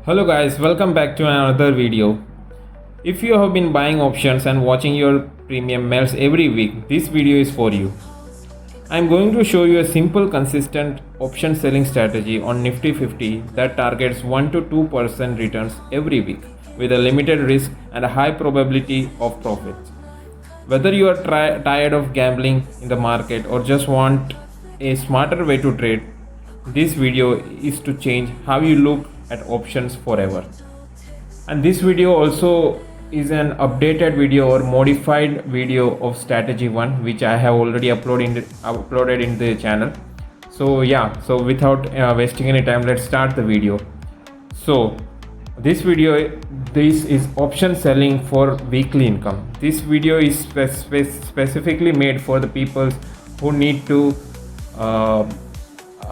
Hello guys, welcome back to another video. If you have been buying options and watching your premium melts every week, this video is for you. I am going to show you a simple consistent option selling strategy on Nifty 50 that targets 1 to 2% returns every week with a limited risk and a high probability of profits. Whether you are tired of gambling in the market or just want a smarter way to trade, this video is to change how you look at options forever. And this video also is an updated video or modified video of strategy 1 which I have already uploaded in the channel. So without wasting any time, let's start the video. So this is option selling for weekly income. This video is specifically made for the people who need to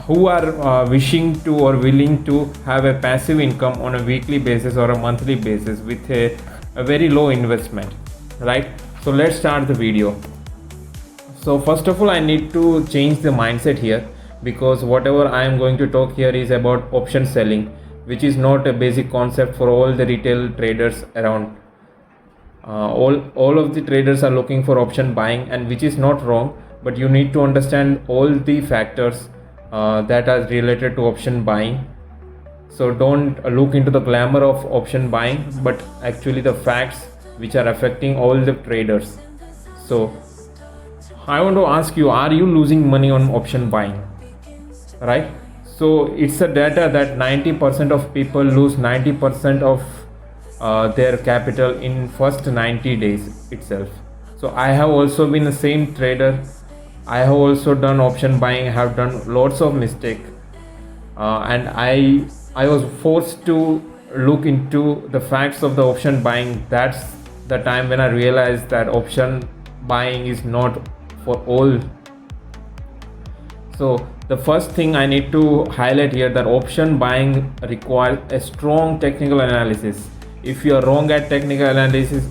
who are wishing to or willing to have a passive income on a weekly basis or a monthly basis with a very low investment, right? So let's start the video. So first of all, I need to change the mindset here, because whatever I am going to talk here is about option selling, which is not a basic concept for all the retail traders around. All of the traders are looking for option buying, and which is not wrong, but you need to understand all the factors that are related to option buying. So don't look into the glamour of option buying, but actually the facts which are affecting all the traders. So I want to ask you, are you losing money on option buying, right? So it's a data that 90% of people lose 90% of their capital in first 90 days itself. So I have also been the same trader. I have also done option buying. I have done lots of mistakes, and I was forced to look into the facts of the option buying. That's the time when I realized that option buying is not for all. So the first thing I need to highlight here, that option buying requires a strong technical analysis. If you are wrong at technical analysis,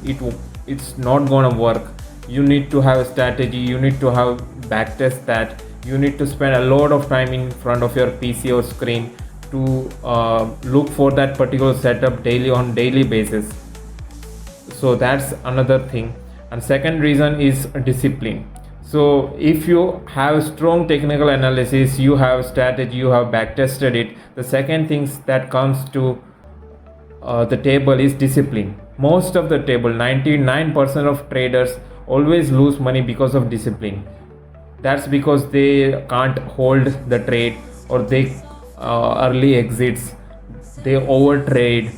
it's not gonna work. You need to have a strategy, you need to have backtest that, you need to spend a lot of time in front of your PC or screen to look for that particular setup on daily basis. So that's another thing. And second reason is discipline. So if you have strong technical analysis, you have strategy, you have backtested it, the second thing that comes to the table is discipline. Most of the table, 99% of traders always lose money because of discipline. That's because they can't hold the trade, or they early exits, they overtrade,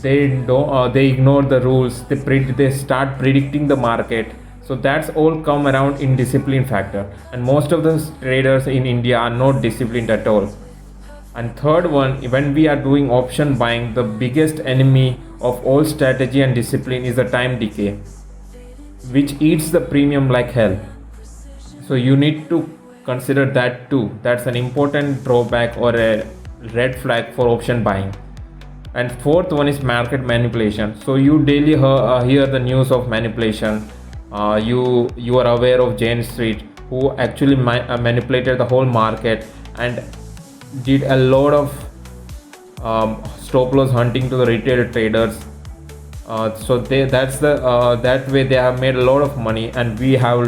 they ignore the rules, they start predicting the market. So that's all come around in discipline factor, and most of the traders in India are not disciplined at all. And third one, when we are doing option buying, the biggest enemy of all strategy and discipline is the time decay, which eats the premium like hell. So you need to consider that too. That's an important drawback or a red flag for option buying. And fourth one is market manipulation. So you daily hear the news of manipulation. You are aware of Jane Street, who actually manipulated the whole market and did a lot of stop loss hunting to the retail traders. So that way they have made a lot of money, and we have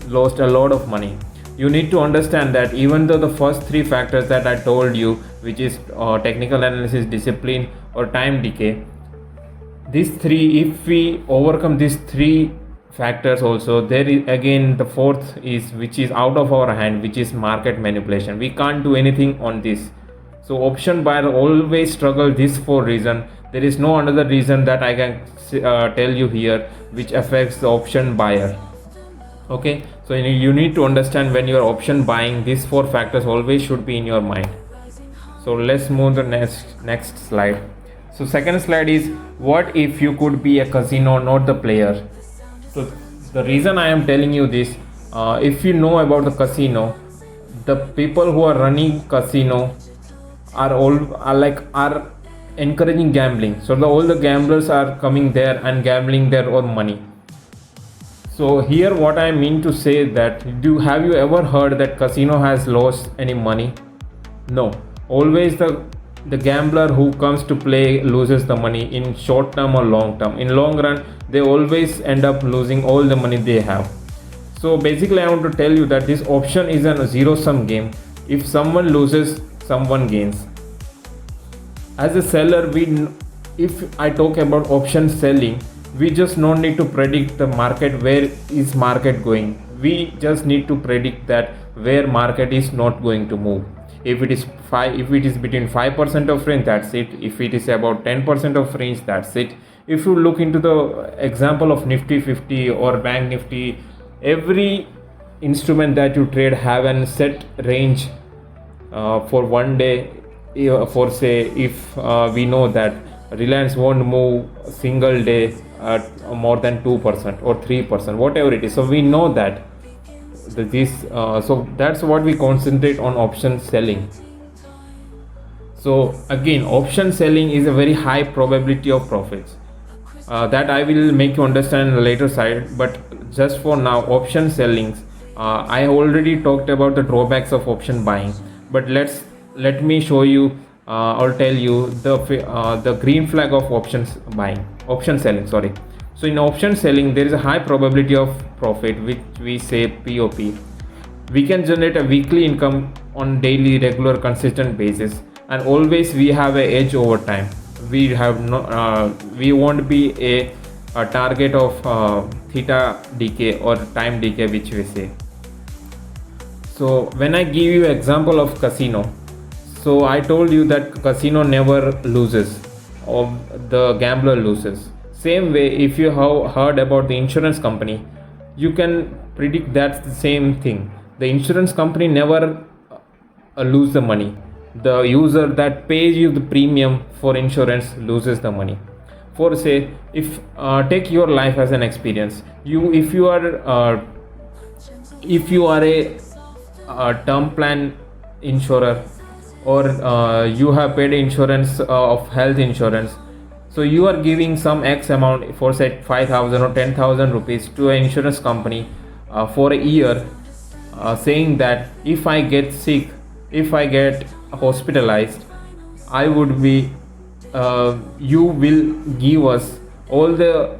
lost a lot of money. You need to understand that even though the first three factors that I told you, which is technical analysis, discipline, or time decay, these three, if we overcome these three factors also, there is again the fourth is, which is out of our hand, which is market manipulation. We can't do anything on this. So option buyer always struggle this for reason. There is no another reason that I can tell you here which affects the option buyer. Okay, so you need to understand when you are option buying, these four factors always should be in your mind. So let's move to next slide. So second slide is, what if you could be a casino, not the player? So the reason I am telling you this, if you know about the casino, the people who are running casino are encouraging gambling. So all the gamblers are coming there and gambling their own money. So here what I mean to say that, have you ever heard that casino has lost any money? No. Always the the gambler who comes to play loses the money in short term or long term. In long run, they always end up losing all the money they have. So basically, I want to tell you that this option is a zero sum game. If someone loses, someone gains. As a seller, if I talk about option selling, we just don't need to predict the market, where is market going. We just need to predict that where market is not going to move. If it is between 5% of range, that's it. If it is about 10% of range, that's it. If you look into the example of Nifty 50 or Bank Nifty, every instrument that you trade have a set range for one day. For say, if we know that Reliance won't move a single day at more than 2% or 3%, whatever it is. So we know that so that's what we concentrate on option selling. So again, option selling is a very high probability of profits. That I will make you understand in the later side, but just for now, option selling, I already talked about the drawbacks of option buying, but let me show you or tell you the green flag of option selling. So in option selling, there is a high probability of profit, which we say POP. We can generate a weekly income on daily, regular, consistent basis, and always we have an edge over time. We won't be a target of theta decay or time decay, which we say. So when I give you example of casino, so I told you that casino never loses, or the gambler loses. Same way, if you have heard about the insurance company, you can predict that's the same thing. The insurance company never lose the money. The user that pays you the premium for insurance loses the money. For say, if take your life as an experience, if you are a term plan insurer, or you have paid insurance of health insurance, so you are giving some X amount, for say 5,000 or 10,000 rupees to an insurance company for a year, saying that if I get sick, if I get hospitalized, I would be you will give us all the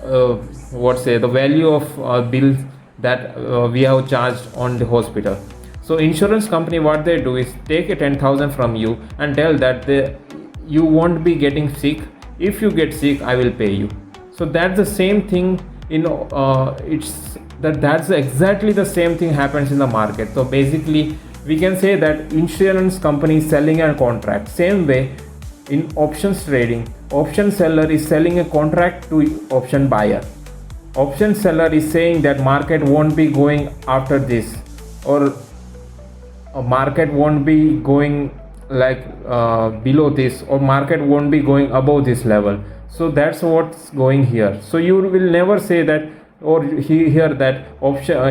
the value of bills that we have charged on the hospital. So insurance company, what they do is take a 10,000 from you and tell that you won't be getting sick. If you get sick, I will pay you. So that's the same thing. That's exactly the same thing happens in the market. So basically, we can say that insurance company is selling a contract. Same way, in options trading, option seller is selling a contract to option buyer. Option seller is saying that market won't be going after this, or a market won't be going below this, or market won't be going above this level. So that's what's going here. So you will never say that or hear that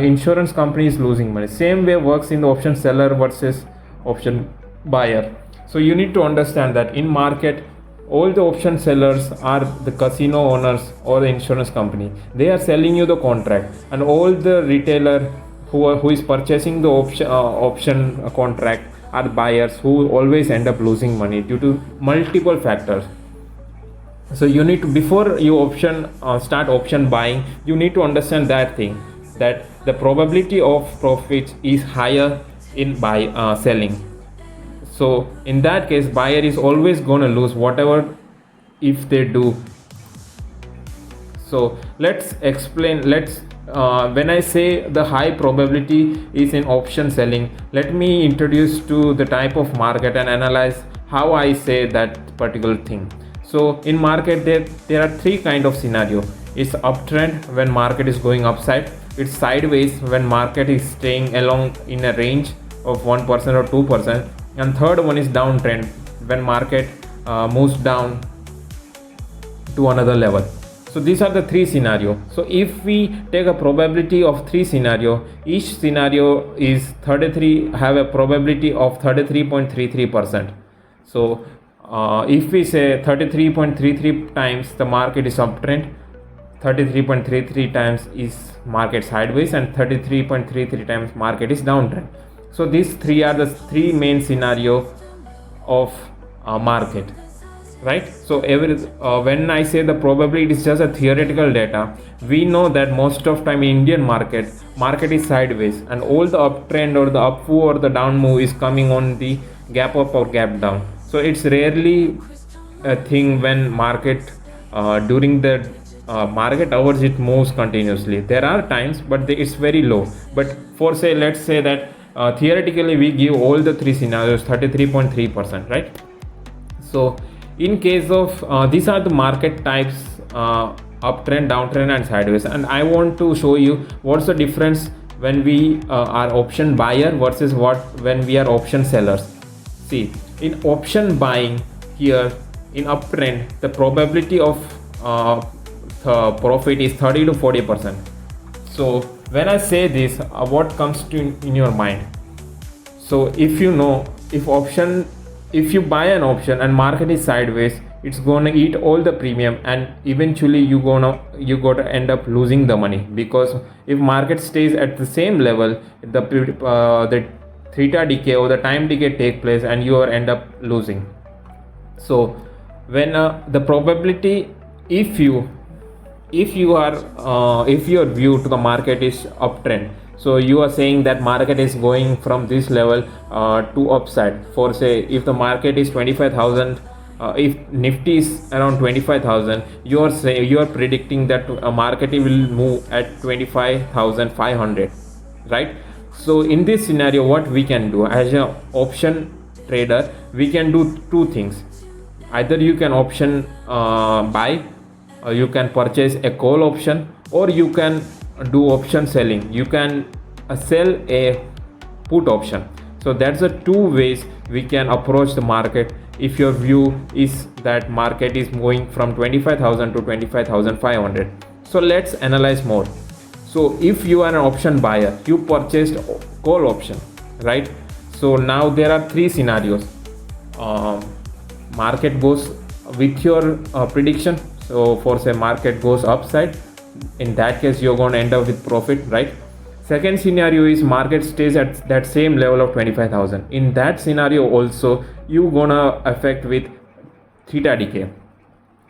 insurance company is losing money. Same way works in the option seller versus option buyer. So you need to understand that in market, all the option sellers are the casino owners or the insurance company. They are selling you the contract, and all the retailer who is purchasing the option contract are buyers, who always end up losing money due to multiple factors. So you need to, before you start option buying, you need to understand that the probability of profits is higher in selling. So in that case, buyer is always going to lose whatever if they do. So let's explain. When I say the high probability is in option selling, let me introduce to the type of market and analyze how I say that particular thing. So in market, there are three kind of scenario. It's uptrend when market is going upside. It's sideways when market is staying along in a range of 1% or 2%. And third one is downtrend when market moves down to another level. So these are the three scenario. So if we take a probability of three scenario, each scenario is have a probability of 33.33%. So if we say 33.33 times the market is uptrend, 33.33 times is market sideways, and 33.33 times market is downtrend. So these three are the three main scenario of market, right? So when I say the probability is just a theoretical data, we know that most of time in Indian market is sideways, and all the uptrend or the up move or the down move is coming on the gap up or gap down. So it's rarely a thing when market during the market hours it moves continuously. There are times, but it's very low. But for say, let's say that theoretically we give all the three scenarios 33.3%, right? So in case of these are the market types, uptrend, downtrend and sideways, and I want to show you what's the difference when we are option buyer versus when we are option sellers. See, in option buying here in uptrend, the probability of profit is 30 to 40%. So when I say this, what comes to in your mind? So if you know, if you buy an option and market is sideways, it's gonna eat all the premium, and eventually you gotta end up losing the money, because if market stays at the same level, the theta decay or the time decay take place and you end up losing. So when the probability, if your view to the market is uptrend, so you are saying that market is going from this level to upside. For say, if the market is 25,000, if Nifty is around 25,000, you are predicting that a market will move at 25,500, right? So in this scenario, what we can do as an option trader, we can do two things. Either you can option buy, or you can purchase a call option, or you can do option selling. You can sell a put option. So that's the two ways we can approach the market if your view is that market is going from 25,000 to 25,500. So let's analyze more. So if you are an option buyer, you purchased call option, right? So now there are three scenarios. Market goes with your prediction. So for say market goes upside, in that case you're going to end up with profit, right? Second scenario is market stays at that same level of 25,000. In that scenario also you're gonna affect with theta decay,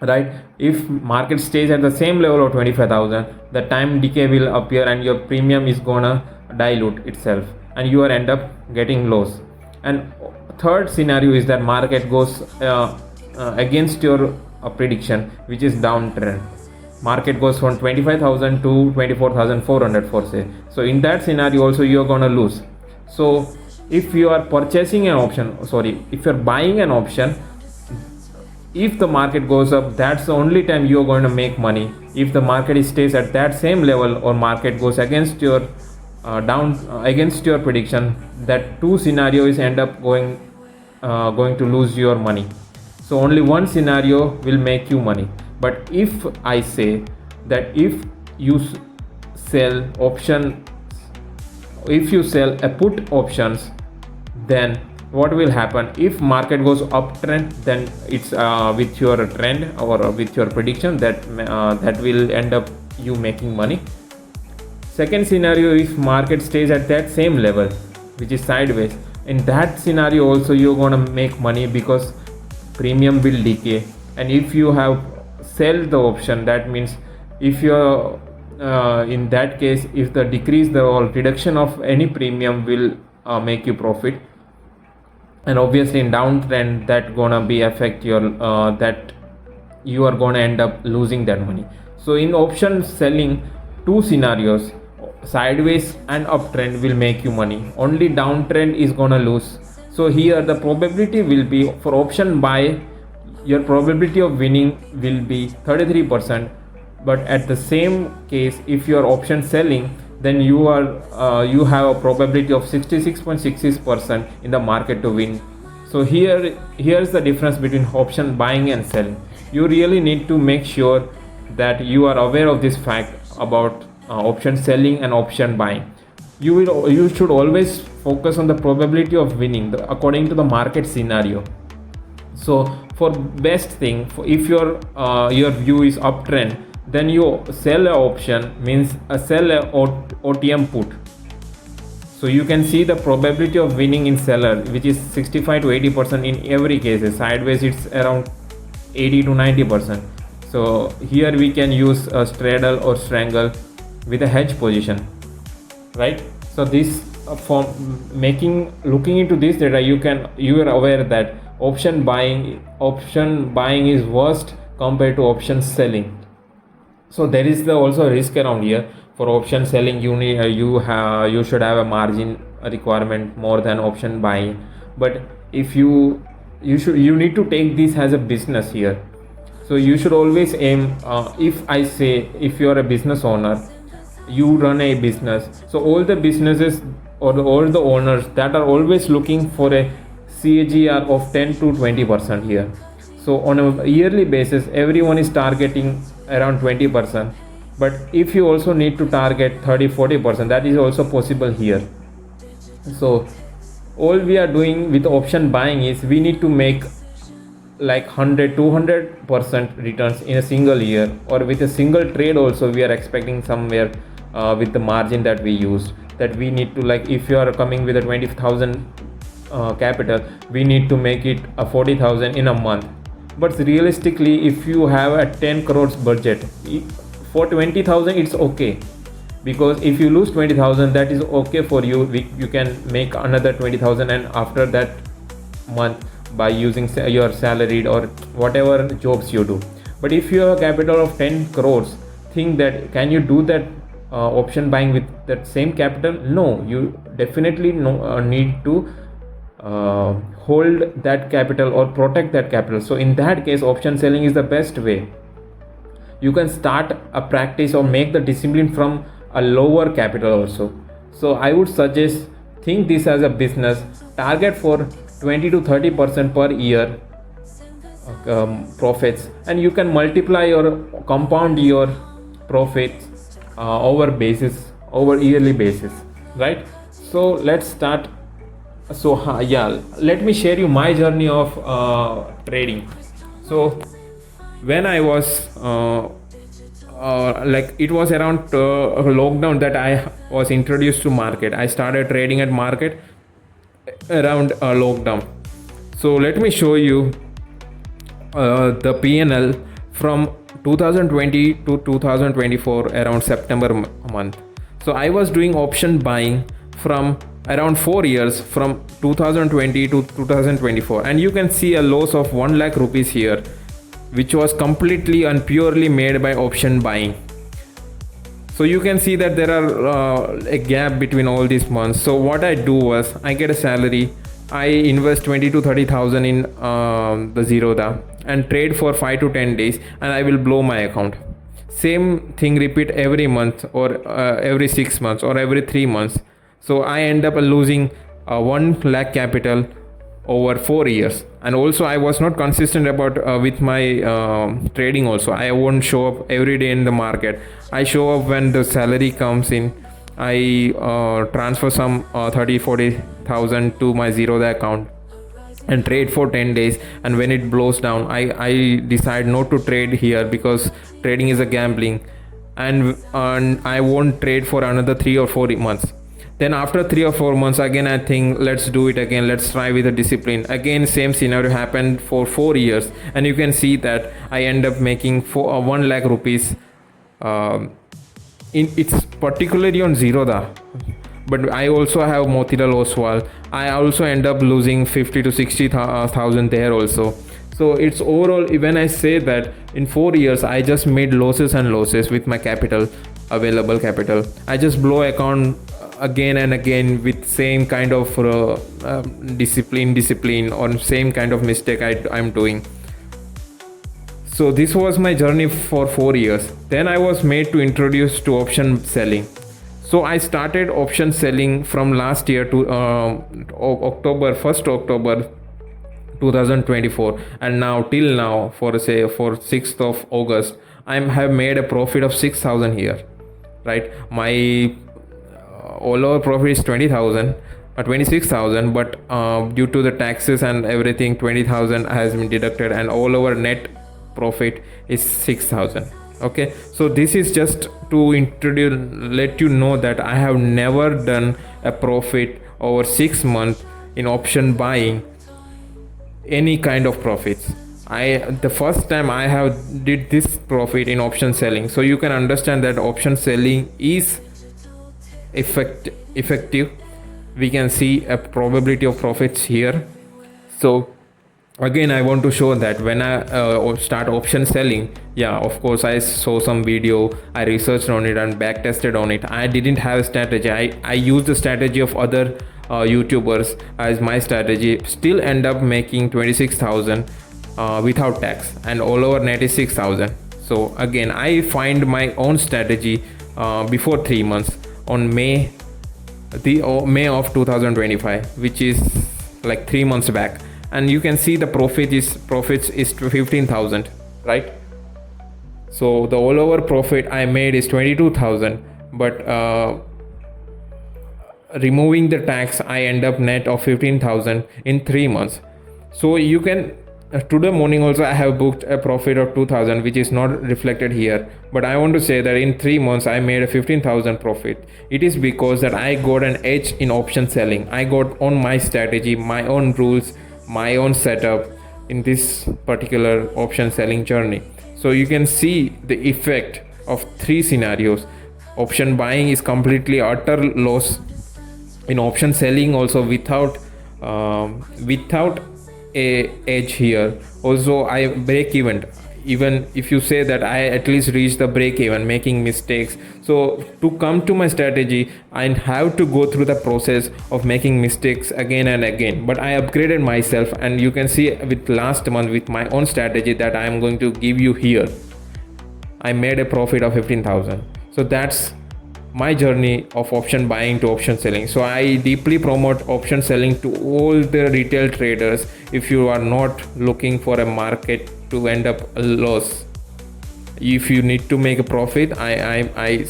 right? If market stays at the same level of 25,000, the time decay will appear and your premium is gonna dilute itself and you end up getting loss. And third scenario is that market goes against your prediction, which is downtrend. Market goes from 25,000 to 24,400 for say. So in that scenario also you are gonna lose. So if you are purchasing an option, if you're buying an option, if the market goes up, that's the only time you are going to make money. If the market stays at that same level or market goes against your against your prediction, that two scenarios end up going to lose your money. So only one scenario will make you money. But if I say that if you sell options, if you sell a put options, then what will happen? If market goes uptrend, then it's with your trend or with your prediction that will end up you making money. Second scenario, if market stays at that same level, which is sideways, in that scenario also you're gonna make money because premium will decay. And if you have sell the option, that means if you're in that case, if the decrease or reduction of any premium will make you profit, and obviously in downtrend that gonna be affect your that you are gonna end up losing that money. So in option selling, two scenarios, sideways and uptrend, will make you money. Only downtrend is gonna lose. So here the probability will be, for option buy, your probability of winning will be 33%. But at the same case, if you are option selling, then you have a probability of 66.66% in the market to win. So here's the difference between option buying and selling. You really need to make sure that you are aware of this fact about option selling and option buying. You should always focus on the probability of winning according to the market scenario. So for best thing, if your view is uptrend, then you sell an option, means sell a OTM put. So you can see the probability of winning in seller, which is 65 to 80% in every case. Sideways it's around 80 to 90%. So here we can use a straddle or strangle with a hedge position, right? So this for looking into this data, you are aware that option buying is worst compared to option selling. So there is also a risk around here. For option selling, you should have a margin requirement more than option buying. But if you need to take this as a business here. So you should always aim. If you are a business owner, you run a business. So all the businesses or all the owners that are always looking for a CAGR of 10 to 20% here. So on a yearly basis, everyone is targeting around 20%. But if you also need to target 30-40%, that is also possible here. So all we are doing with option buying is we need to make like 100-200% returns in a single year, or with a single trade also we are expecting somewhere with the margin that we use, that we need to, like, if you are coming with a 20,000 capital, we need to make it a 40,000 in a month. But realistically, if you have a 10 crores budget, for 20,000 it's okay, because if you lose 20,000, that is okay for you. You can make another 20,000 and after that month by using your salaried or whatever jobs you do. But if you have a capital of 10 crores, think that can you do that option buying with that same capital? No, you definitely need to hold that capital or protect that capital. So in that case, option selling is the best way. You can start a practice or make the discipline from a lower capital also. So I would suggest, think this as a business, target for 20 to 30% per year profits, and you can multiply or compound your profits over yearly basis, right? So let's start. So let me share you my journey of trading. So when I was it was around lockdown that I was introduced to market. I started trading at market around lockdown. So let me show you the PNL from 2020 to 2024 around September month. So I was doing option buying from around 4 years, from 2020 to 2024, and you can see a loss of 1 lakh rupees here, which was completely and purely made by option buying. So you can see that there are a gap between all these months. So what I do was, I get a salary, I invest 20 to 30,000 in the Zerodha and trade for 5 to 10 days, and I will blow my account. Same thing repeat every month or every 6 months or every 3 months. So I end up losing 1 lakh capital over 4 years. And also I was not consistent about with my trading also. I won't show up every day in the market. I show up when the salary comes in. I transfer some 30-40,000 to my Zerodha account and trade for 10 days, and when it blows down, I decide not to trade here, because trading is a gambling, and I won't trade for another 3 or 4 months. Then after 3 or 4 months, again I think, let's do it again, let's try with a discipline. Again same scenario happened for 4 years, and you can see that I end up making 1 lakh rupees. It's particularly on Zerodha, but I also have Motilal Oswal. I also end up losing 50 to 60,000 there also. So it's overall, when I say that in 4 years I just made losses and losses with my capital, available capital. I just blow account again and again with same kind of discipline or same kind of mistake I'm doing. So this was my journey for 4 years. Then I was made to introduce to option selling. So I started option selling from last year to October 2024, and now till now, for 6th of August, I have made a profit of 6,000 here, right? My all over profit is 20,000 or 26,000, but due to the taxes and everything, 20,000 has been deducted, and all over net profit is 6,000. Okay, so this is just to let you know that I have never done a profit over 6 months in option buying, any kind of profits. I the first time I have did this profit in option selling, so you can understand that option selling is effective. We can see a probability of profits here. So again, I want to show that when I start option selling, yeah, of course I saw some video, I researched on it and back tested on it. I didn't have a strategy. I used the strategy of other YouTubers as my strategy, still end up making 26,000 without tax, and all over net is 6,000. So again, I find my own strategy before 3 months on May of 2025, which is like 3 months back, and you can see the profits is 15,000, right? So the all over profit I made is 22,000, but removing the tax I end up net of 15,000 in 3 months. So you can today morning also I have booked a profit of 2,000, which is not reflected here, but I want to say that in 3 months I made a 15,000 profit. It is because that I got an edge in option selling. I got on my strategy, my own rules, my own setup in this particular option selling journey. So you can see the effect of 3 scenarios. Option buying is completely utter loss. In option selling also without a edge here, also I break even if you say that I at least reach the break even, making mistakes. So to come to my strategy, I have to go through the process of making mistakes again and again, but I upgraded myself, and you can see with last month with my own strategy that I am going to give you here, I made a profit of 15,000. So that's my journey of option buying to option selling. So I deeply promote option selling to all the retail traders. If you are not looking for a market to end up a loss, if you need to make a profit, I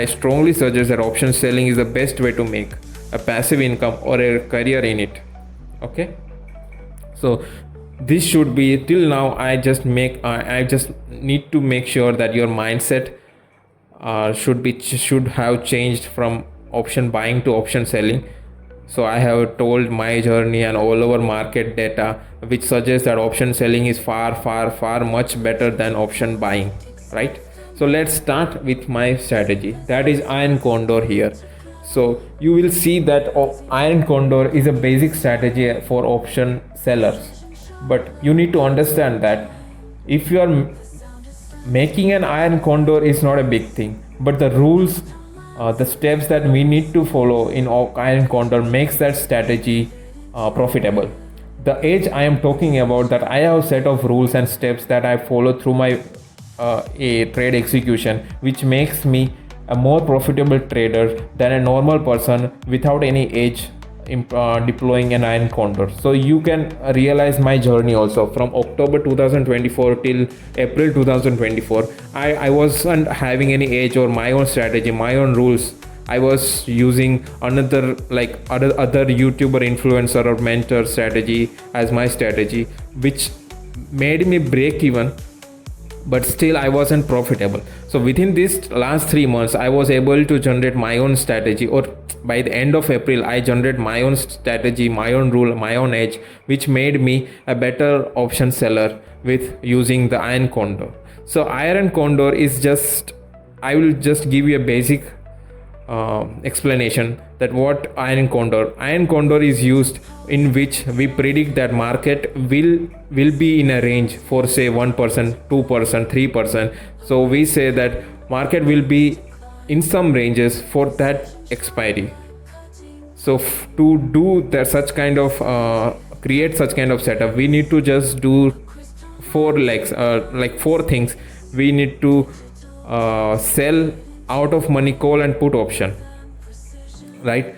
strongly suggest that option selling is the best way to make a passive income or a career in it. Okay, so this should be till now. I just need to make sure that your mindset should have changed from option buying to option selling. So I have told my journey and all over market data, which suggests that option selling is far much better than option buying, right? So let's start with my strategy, that is iron condor here. So you will see that iron condor is a basic strategy for option sellers, but you need to understand that if you are making an iron condor is not a big thing, but the rules, the steps that we need to follow in iron condor makes that strategy profitable. The edge I am talking about, that I have a set of rules and steps that I follow through my a trade execution, which makes me a more profitable trader than a normal person without any edge deploying an iron condor. So you can realize my journey also from October 2024 till April 2024. I wasn't having any edge or my own strategy, my own rules. I was using another other YouTuber, influencer or mentor strategy as my strategy, which made me break even, but still I wasn't profitable. So within this last 3 months I was able to generate my own strategy, or by the end of April I generate my own strategy, my own rule, my own edge, which made me a better option seller with using the iron condor. So iron condor is just, I will just give you a basic explanation that what iron condor is used, in which we predict that market will be in a range for say 1%, 2%, 3%. So we say that market will be in some ranges for that expiry. So to do that, such kind of create such kind of setup, we need to just do 4 legs, like 4 things. We need to sell out of money call and put option, right?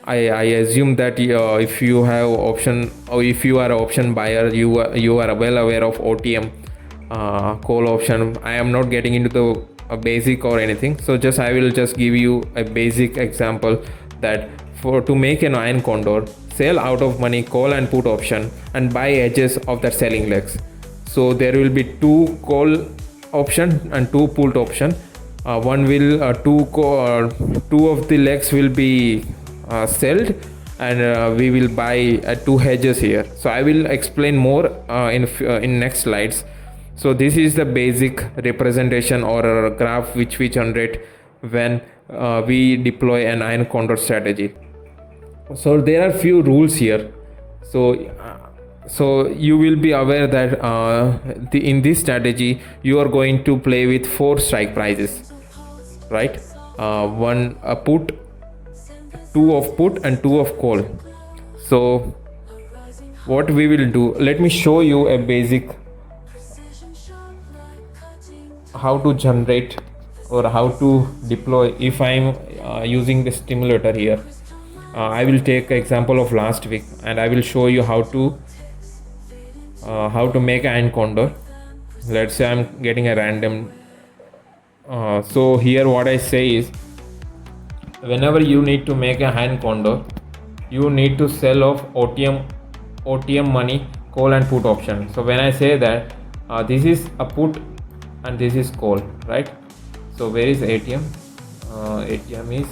I assume that if you have option, or if you are an option buyer, you are well aware of OTM, call option. I am not getting into the basic or anything, so I will just give you a basic example that to make an iron condor, sell out of money call and put option and buy edges of that selling legs. So there will be 2 call option and two put option. One will two of the legs will be sold, and we will buy two hedges here. So I will explain more in next slides. So this is the basic representation or a graph which we generate when we deploy an iron condor strategy. So there are few rules here. So you will be aware that in this strategy you are going to play with four strike prices, right? One put, two of put and two of call. So what we will do, let me show you a basic how to generate or how to deploy if I'm using the stimulator here. I will take example of last week and I will show you how to make an iron condor. Let's say I'm getting a random. So here what I say is, whenever you need to make a iron condor, you need to sell off OTM money, call and put option. So when I say that this is a put and this is call, right? So where is ATM? ATM is,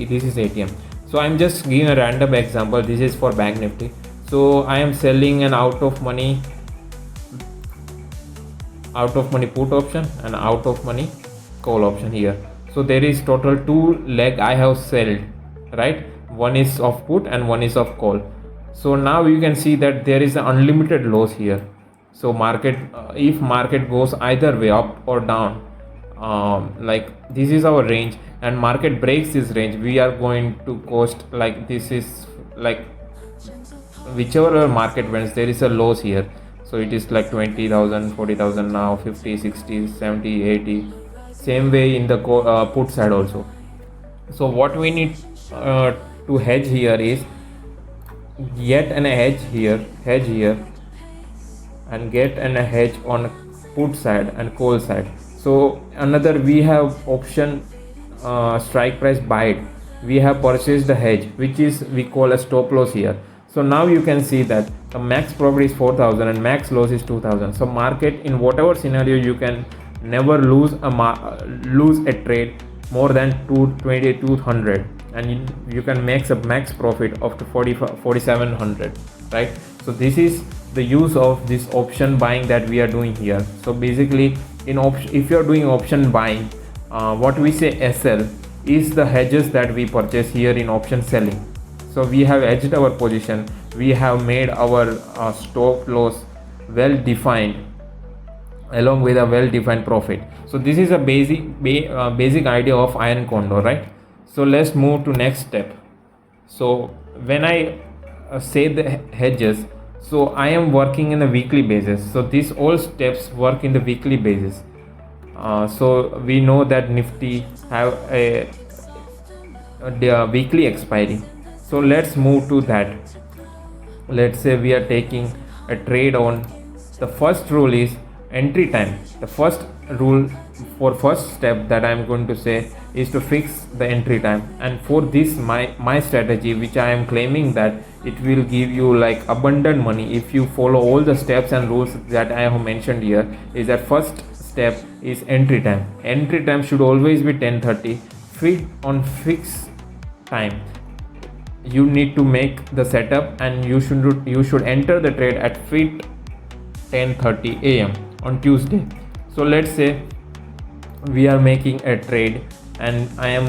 this is ATM. So I'm just giving a random example. This is for Bank Nifty. So I am selling an out of money put option and out of money call option here. So there is total two leg I have sold, right? One is of put and one is of call. So now you can see that there is an unlimited loss here. So market, if market goes either way, up or down, like this is our range, and market breaks this range, we are going to cost, like this is like whichever market wins, there is a loss here. So it is like 20,000, 40,000 now, 50, 60, 70, 80. Same way in the put side also. So what we need to hedge here is get an hedge here, and get an hedge on put side and call side. So another, we have option strike price buy. We have purchased the hedge, which is we call a stop loss here. So now you can see that the max profit is 4,000 and max loss is 2,000. So market, in whatever scenario, you can never lose a trade more than 200, and you can make a max profit of 4,700, right? So this is the use of this option buying that we are doing here. So basically, if you are doing option buying, what we say SL is the hedges that we purchase here in option selling. So we have hedged our position, we have made our stop loss well defined along with a well defined profit. So this is a basic idea of iron condor, right? So let's move to next step. So when I say the hedges, so I am working in a weekly basis. So these all steps work in the weekly basis. So we know that Nifty have a weekly expiry. So let's move to that. Let's say we are taking a trade on, the first rule is entry time. The first rule for first step that I am going to say is to fix the entry time. And for this my strategy, which I am claiming that it will give you like abundant money if you follow all the steps and rules that I have mentioned here, is that first step is entry time. Entry time should always be 10:30. Fit on fixed time. You need to make the setup and you should enter the trade at fit 10:30 a.m. on Tuesday. So let's say we are making a trade and I am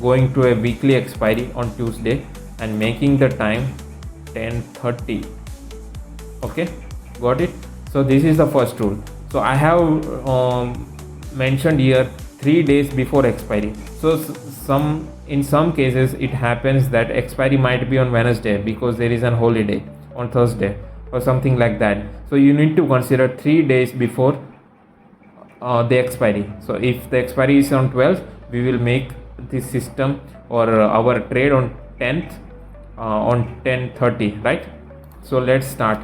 going to a weekly expiry on Tuesday and making the time 10:30. Okay, got it? So this is the first rule. So I have mentioned here 3 days before expiry. So in some cases it happens that expiry might be on Wednesday because there is an holiday on Thursday or something like that. So you need to consider 3 days before the expiry. So if the expiry is on 12th, we will make this system or our trade on 10th on 10:30, right? So let's start.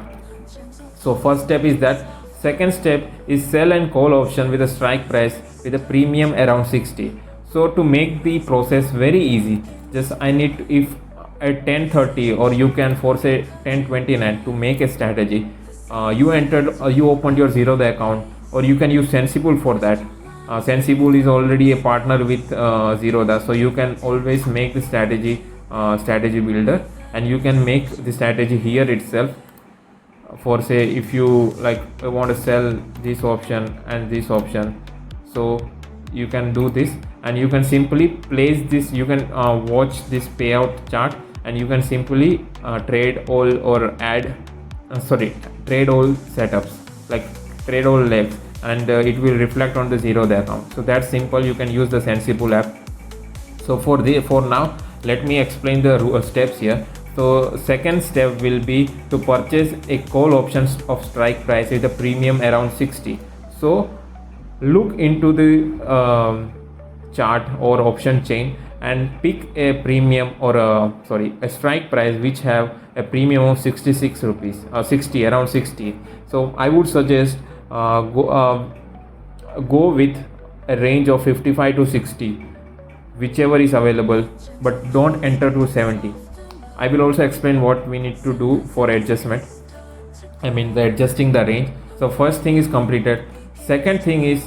So first step is that. Second step is sell and call option with a strike price with a premium around 60. So to make the process very easy, just I need to, if at 10:30 or you can force a 10:29 to make a strategy, you opened your Zerodha account, or you can use Sensible for that. Sensible is already a partner with Zerodha, so you can always make the strategy builder, and you can make the strategy here itself. For say, if you like want to sell this option and this option, so you can do this, and you can simply place this. You can watch this payout chart, and you can simply trade all or trade all setups, like trade all legs, and it will reflect on the Zerodha account. So that's simple. You can use the Sensible app. So for now, let me explain the steps here. So second step will be to purchase a call options of strike price with a premium around 60. So look into the chart or option chain and pick a premium or a strike price which have a premium of 66 rupees, 60, around 60. So I would suggest go with a range of 55 to 60, whichever is available, but don't enter to 70. I will also explain what we need to do for adjustment. Adjusting the range. So first thing is completed. Second thing is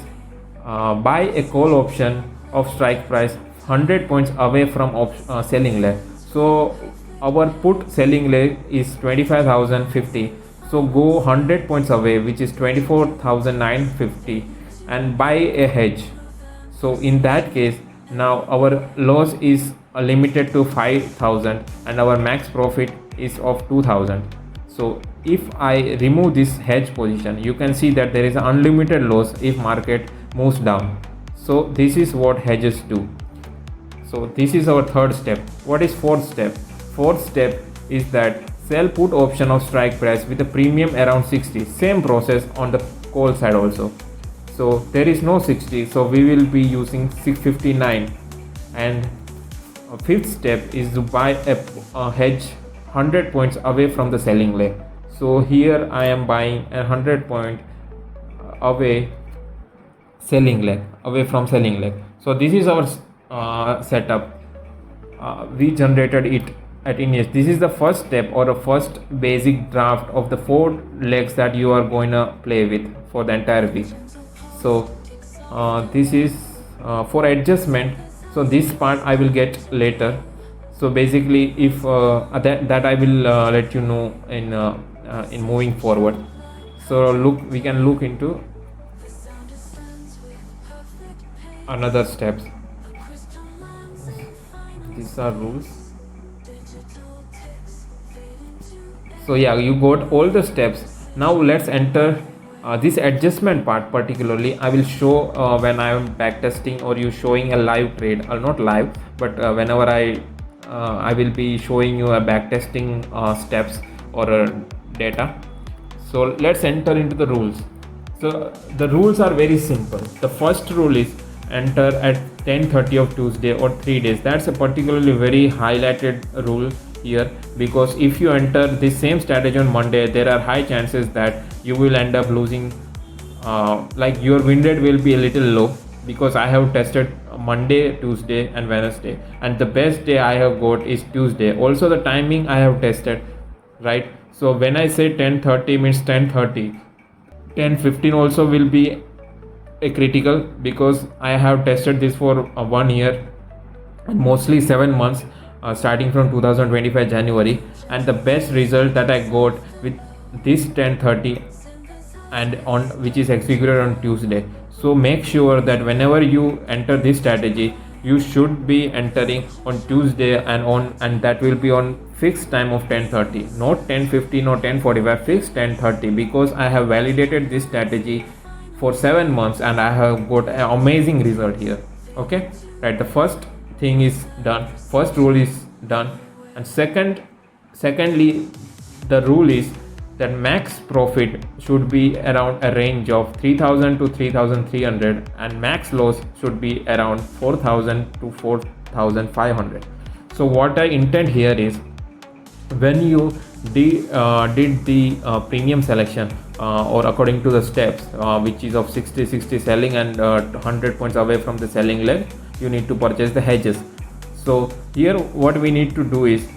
buy a call option of strike price 100 points away from selling leg. So our put selling leg is 25,050. So go 100 points away, which is 24,950, and buy a hedge. So in that case, now our loss is limited to 5,000 and our max profit is of 2,000. So if I remove this hedge position, you can see that there is an unlimited loss if market moves down. So this is what hedges do. So this is our third step. What is fourth step? Fourth step is that sell put option of strike price with a premium around 60. Same process on the call side also. So there is no 60, so we will be using 659. And fifth step is to buy a hedge 100 points away from the selling leg. So here I am buying a 100 point away from selling leg. So this is our setup. We generated it at Ines. This is the first step or a first basic draft of the 4 legs that you are going to play with for the entire week. So this is for adjustment. So this part I will get later. So basically, if that I will let you know in moving forward. So we can look into another steps. These are rules. So yeah, you got all the steps. Now let's enter this adjustment part. Particularly I will show when I am backtesting or you showing a live trade, or not live, but whenever I will be showing you a backtesting steps or data. So let's enter into the rules. So the rules are very simple. The first rule is enter at 10:30 of Tuesday or 3 days. That's a particularly very highlighted rule here, because if you enter the same strategy on Monday, there are high chances that you will end up losing, like your win rate will be a little low, because I have tested Monday, Tuesday and Wednesday, and the best day I have got is Tuesday. Also the timing I have tested, right? So when I say 10:30 means 10:30, 10:15 also will be a critical, because I have tested this for 1 year and mostly 7 months, starting from 2025 January, and the best result that I got with this 10:30 and on which is executed on Tuesday. So make sure that whenever you enter this strategy, you should be entering on Tuesday and that will be on fixed time of 10:30, not 10:15 or 10:45, fixed 10:30, because I have validated this strategy for 7 months and I have got an amazing result here. Okay, right, the first thing is done, first rule is done. And secondly, the rule is that max profit should be around a range of 3,000 to 3,300 and max loss should be around 4,000 to 4,500. So what I intend here is, when you did the premium selection or according to the steps, which is of 60 selling and 100 points away from the selling leg, you need to purchase the hedges. So here what we need to do is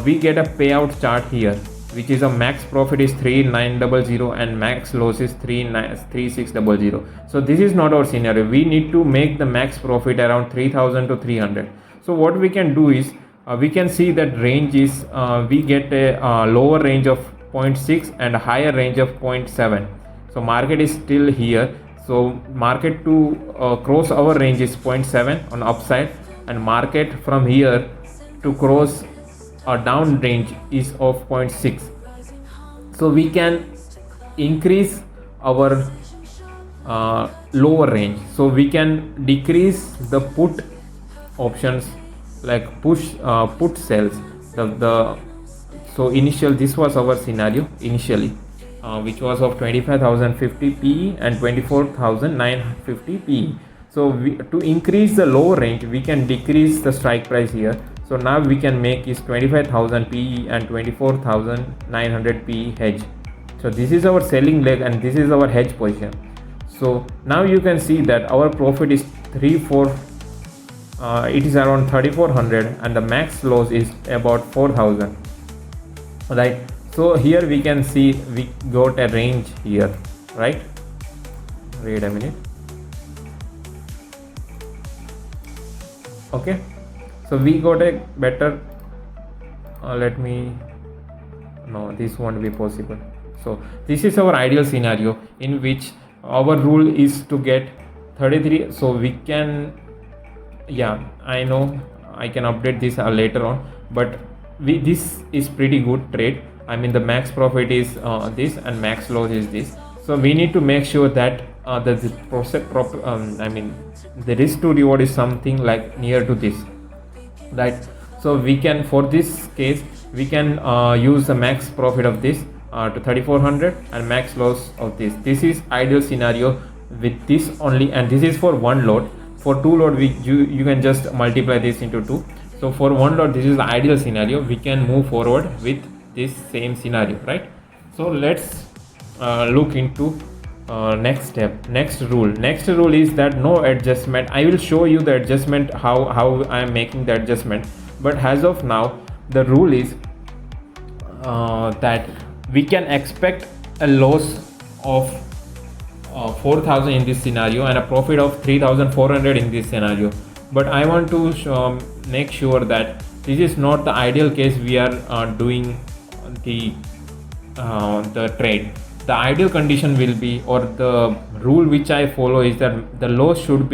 we get a payout chart here. which is a max profit is 3900 and max loss is 3600. So this is not our scenario. We need to make the max profit around 3000 to 300. So what we can do is we can see that range is we get a lower range of 0.6 and a higher range of 0.7. so market is still here. So market to cross our range is 0.7 on upside, and market from here to cross a down range is of 0.6. so we can increase our lower range, so we can decrease the put options like put sells. So initial, this was our scenario initially, which was of 25,050 PE and 24,950 PE. So to increase the lower range, we can decrease the strike price here. So now we can make is 25,000 PE and 24,900 PE hedge. So this is our selling leg and this is our hedge position. So now you can see that our profit is it is around 3400 and the max loss is about 4000, right? So here we can see we got a range here, right? Wait a minute. Okay, so we got a better this won't be possible. So this is our ideal scenario in which our rule is to get 33. So we can, I know I can update this later on, but this is pretty good trade. I mean the max profit is this and max loss is this. So we need to make sure that the risk to reward is something like near to this, right? So we can, for this case, we can use the max profit of this to 3400 and max loss of this. This is ideal scenario with this only, and this is for one lot. For two lot, you can just multiply this into 2. So for one lot, this is the ideal scenario. We can move forward with this same scenario, right? So let's look into next step, next rule is that no adjustment. I will show you the adjustment, how I am making the adjustment, but as of now the rule is that we can expect a loss of 4000 in this scenario and a profit of 3400 in this scenario. But I want to make sure that this is not the ideal case we are doing the trade. The ideal condition will be, or the rule which I follow is that the loss should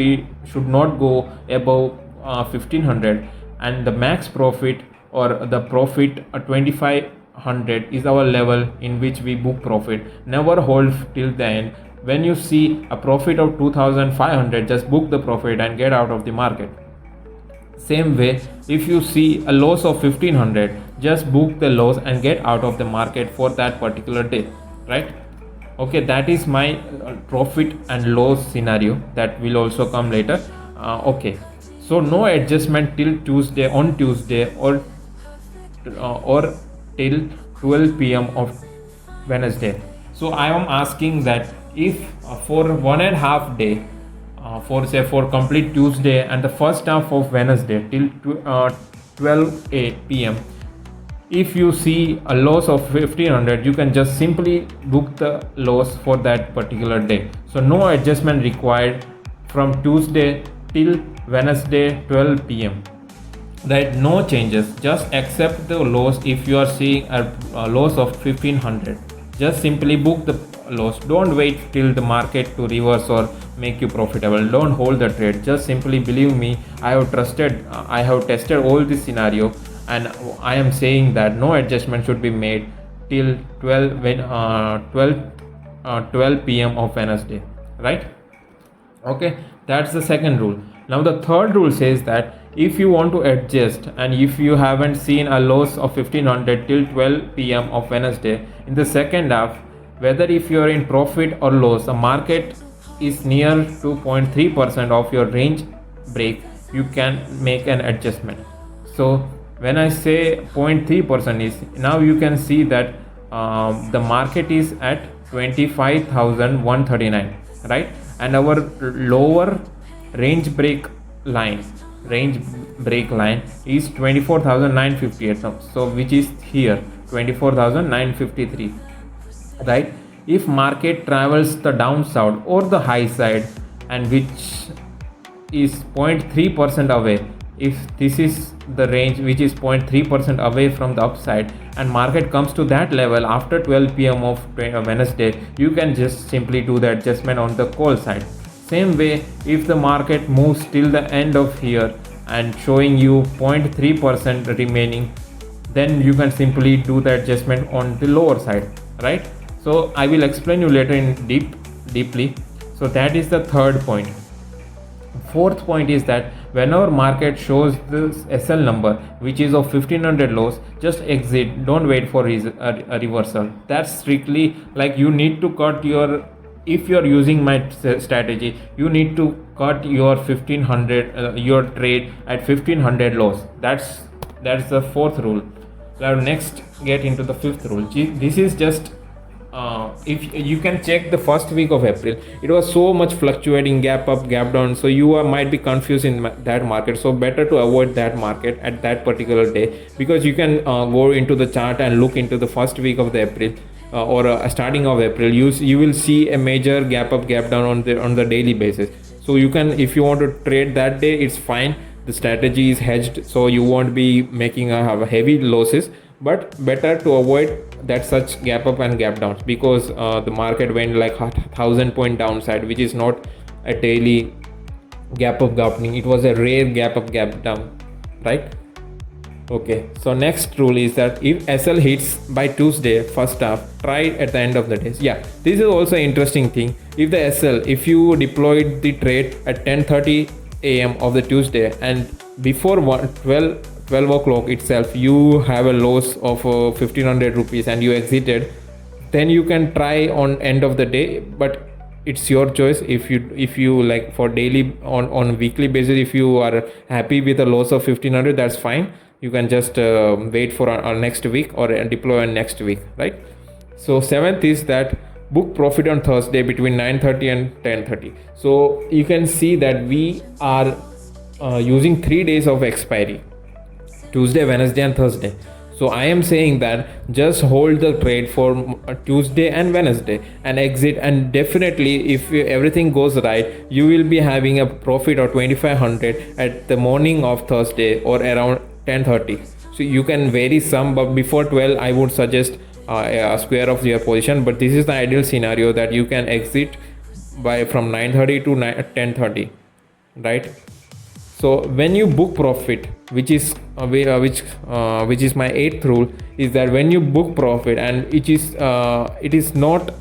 not go above 1500 and the max profit or the profit 2500 is our level in which we book profit. Never hold till the end. When you see a profit of 2500, just book the profit and get out of the market. Same way, if you see a loss of 1500, just book the loss and get out of the market for that particular day, right? Okay, that is my profit and loss scenario. That will also come later. Okay, so no adjustment till Tuesday, on Tuesday or till 12 p.m. of Wednesday. So I am asking that if for 1.5 day, for complete Tuesday and the first half of Wednesday till 12 p.m. if you see a loss of 1500, you can just simply book the loss for that particular day. So no adjustment required from Tuesday till Wednesday 12 p.m. right? No changes, just accept the loss. If you are seeing a loss of 1500, just simply book the loss. Don't wait till the market to reverse or make you profitable. Don't hold the trade. Just simply believe me, I have tested all this scenario, and I am saying that no adjustment should be made till 12 p.m. of Wednesday, right? Okay, that's the second rule. Now the third rule says that if you want to adjust and if you haven't seen a loss of 1500 till 12 p.m. of Wednesday, in the second half, whether if you are in profit or loss, the market is near to 0.3% of your range break, you can make an adjustment. So when I say 0.3% is, now you can see that the market is at 25,139, right? And our lower range break line is 24,958 now, so which is here. 24,953, right? If market travels the downside or the high side, and which is 0.3% away, if this is the range which is 0.3% away from the upside, and market comes to that level after 12 p.m. of Wednesday, you can just simply do the adjustment on the call side. Same way, if the market moves till the end of here and showing you 0.3% remaining, then you can simply do the adjustment on the lower side, right? So I will explain you later in deeply. So that is the third point. Fourth point is that whenever market shows this SL number which is of 1500 lows, just exit, don't wait for a reversal. That's strictly like you need to cut your, if you are using my strategy, you need to cut your 1500 your trade at 1500 lows. That's the fourth rule. Now next get into the fifth rule. This is just if you can check the first week of April, it was so much fluctuating, gap up, gap down, so you might be confused in that market. So better to avoid that market at that particular day, because you can go into the chart and look into the first week of the April or starting of April. You will see a major gap up, gap down on the daily basis. So you can, if you want to trade that day, it's fine. The strategy is hedged, so you won't be making a heavy losses, but better to avoid that such gap up and gap downs, because the market went like 1,000 point downside, which is not a daily gap up gaping. It was a rare gap up, gap down, right? Okay, so next rule is that if SL hits by Tuesday first half, try at the end of the day. Yeah, this is also an interesting thing. If the SL, if you deployed the trade at 10:30 a.m. of the Tuesday, and before 12 o'clock itself you have a loss of 1500 rupees and you exited, then you can try on end of the day, but it's your choice. If you like for daily on weekly basis, if you are happy with a loss of 1500, that's fine. You can just wait for our next week or deploy on next week, right? So seventh is that book profit on Thursday between 9:30 and 10:30. So you can see that we are using 3 days of expiry: Tuesday, Wednesday and Thursday. So I am saying that just hold the trade for Tuesday and Wednesday and exit, and definitely if everything goes right, you will be having a profit of 2500 at the morning of Thursday or around 10:30. So you can vary some, but before 12 I would suggest a square of your position, but this is the ideal scenario that you can exit by from 9:30 to 10:30, right? So when you book profit, which is my eighth rule, is that when you book profit and it is not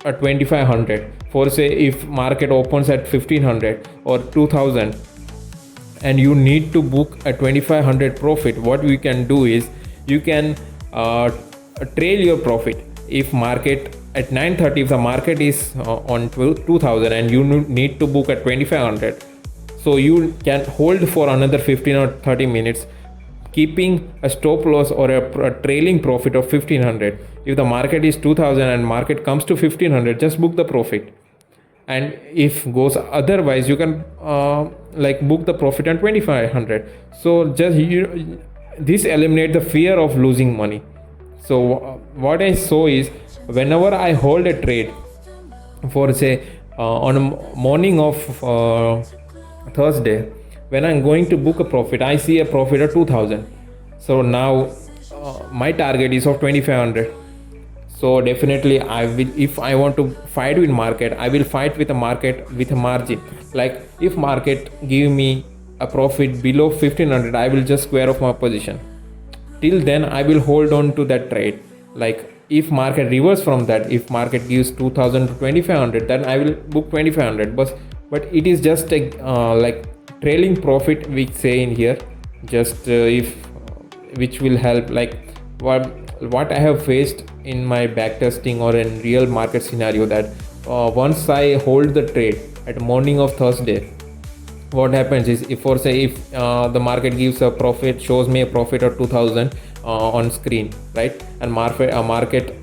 a 2500, for say if market opens at 1500 or 2000 and you need to book a 2500 profit, what we can do is you can trail your profit. If market at 9:30, if the market is on 2000 and you need to book at 2500, so you can hold for another 15 or 30 minutes, keeping a stop loss or a trailing profit of 1500. If the market is 2000 and market comes to 1500, just book the profit. And if goes otherwise, you can like book the profit on 2500. So just this eliminate the fear of losing money. So what I saw is, whenever I hold a trade for say on a morning of Thursday, when I'm going to book a profit, I see a profit of 2000. So now my target is of 2500. So definitely I will, if I want to fight with market, I will fight with a market with a margin. Like if market give me a profit below 1500, I will just square off my position. Till then I will hold on to that trade. Like if market reverse from that, if market gives 2000 to 2500, then I will book 2500. But it is just a like trailing profit we say in here, just which will help. Like what I have faced in my backtesting or in real market scenario, that once I hold the trade at morning of Thursday, what happens is, if the market gives a profit, shows me a profit of 2000 on screen, right, and market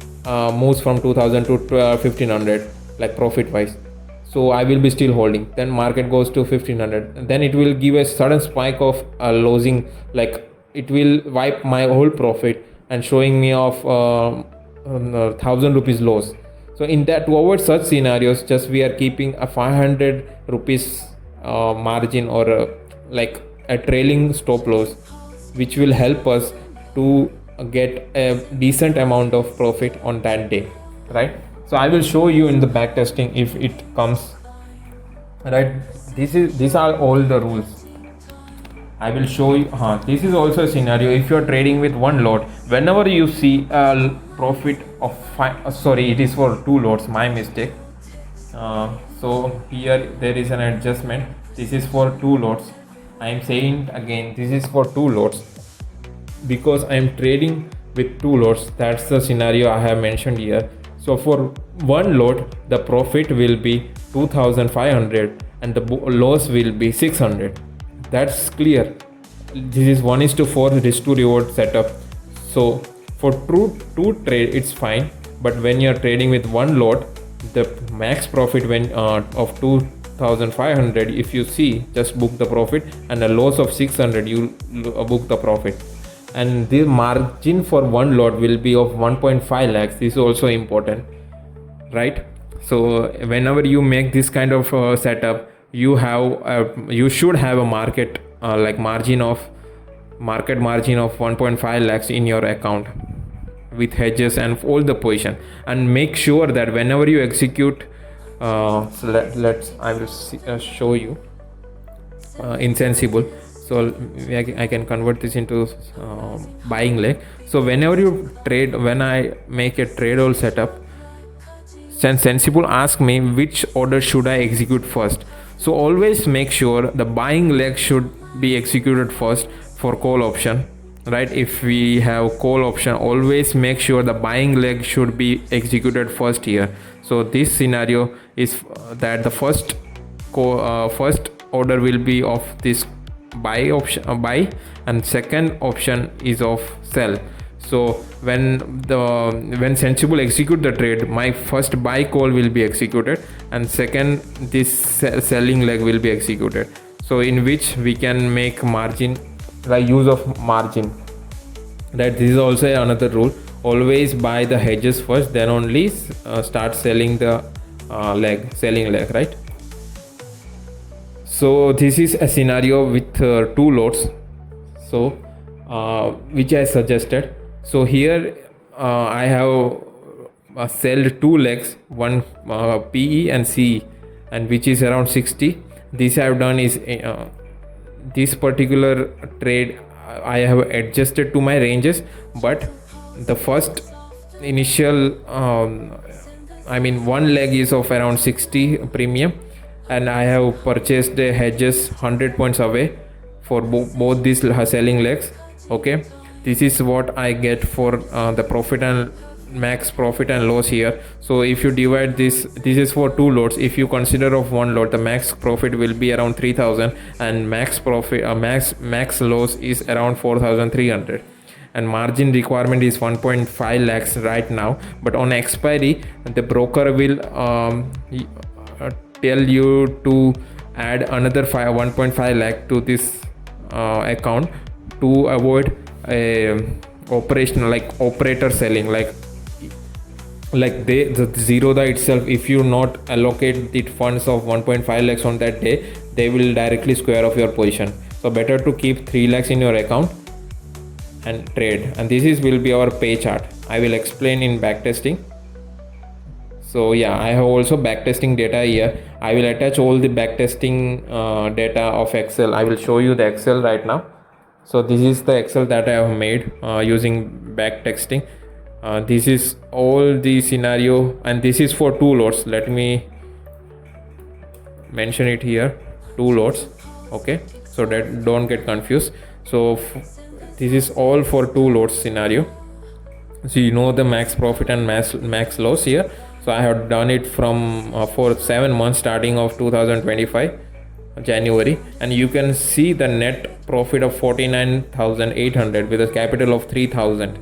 moves from 2000 to 1500 like profit wise, so I will be still holding. Then market goes to 1500, and then it will give a sudden spike of losing, like it will wipe my whole profit. and showing me of 1,000 rupees loss. So in that, to avoid such scenarios, just we are keeping a 500 rupees margin, or like a trailing stop loss, which will help us to get a decent amount of profit on that day, right? So I will show you in the back testing if it comes, right? These are all the rules. I will show you. This is also a scenario. If you are trading with one lot, whenever you see a profit of sorry, it is for two lots. My mistake. So here there is an adjustment. This is for two lots. I am saying again, this is for two lots because I am trading with two lots. That's the scenario I have mentioned here. So for one lot, the profit will be 2,500 and the loss will be 600. That's clear. This is 1:4 risk to reward setup. So for two trade, it's fine. But when you're trading with one lot, the max profit when of 2,500, if you see, just book the profit, and a loss of 600, you book the profit. And the margin for one lot will be of 1.5 lakhs. This is also important, right? So whenever you make this kind of setup, you should have a market margin of 1.5 lakhs in your account with hedges and all the position. And make sure that whenever you execute, I will show you insensible. So I can convert this into buying leg. So whenever you trade, when I make a trade all setup, sensible ask me which order should I execute first. So always make sure the buying leg should be executed first for call option, right? If we have call option, always make sure the buying leg should be executed first here. So this scenario is that the first order will be of this buy option, buy, and second option is of sell. So when sensible execute the trade, my first buy call will be executed, and second this selling leg will be executed. So in which we can make margin, like use of margin. That this is also another rule. Always buy the hedges first, then only start selling the selling leg, right? So this is a scenario with two lots. So which I suggested. So here I have sold two legs, one PE and CE, and which is around 60. This I have done is this particular trade I have adjusted to my ranges, but the first initial one leg is of around 60 premium, and I have purchased the hedges 100 points away for both these selling legs. Okay, this is what I get for the profit and max profit and loss here. So if you divide this is for two lots. If you consider of one lot, the max profit will be around 3,000, and max profit max loss is around 4,300, and margin requirement is 1.5 lakhs right now. But on expiry, the broker will tell you to add another 1.5 lakh to this account to avoid operational operator selling, like the Zerodha itself. If you not allocate the funds of 1.5 lakhs on that day, they will directly square off your position. So better to keep 3 lakhs in your account and trade. And this will be our pay chart. I will explain in backtesting. So yeah, I have also backtesting data here. I will attach all the backtesting data of Excel. I will show you the Excel right now. So this is the Excel that I have made using backtesting. This is all the scenario, and this is for two lots. Let me mention it here, two lots. Okay, so that don't get confused. So this is all for two lots scenario. So you know the max profit and max loss here. So I have done it from for 7 months starting of 2025 January, and you can see the net profit of 49,800 with a capital of 3,000,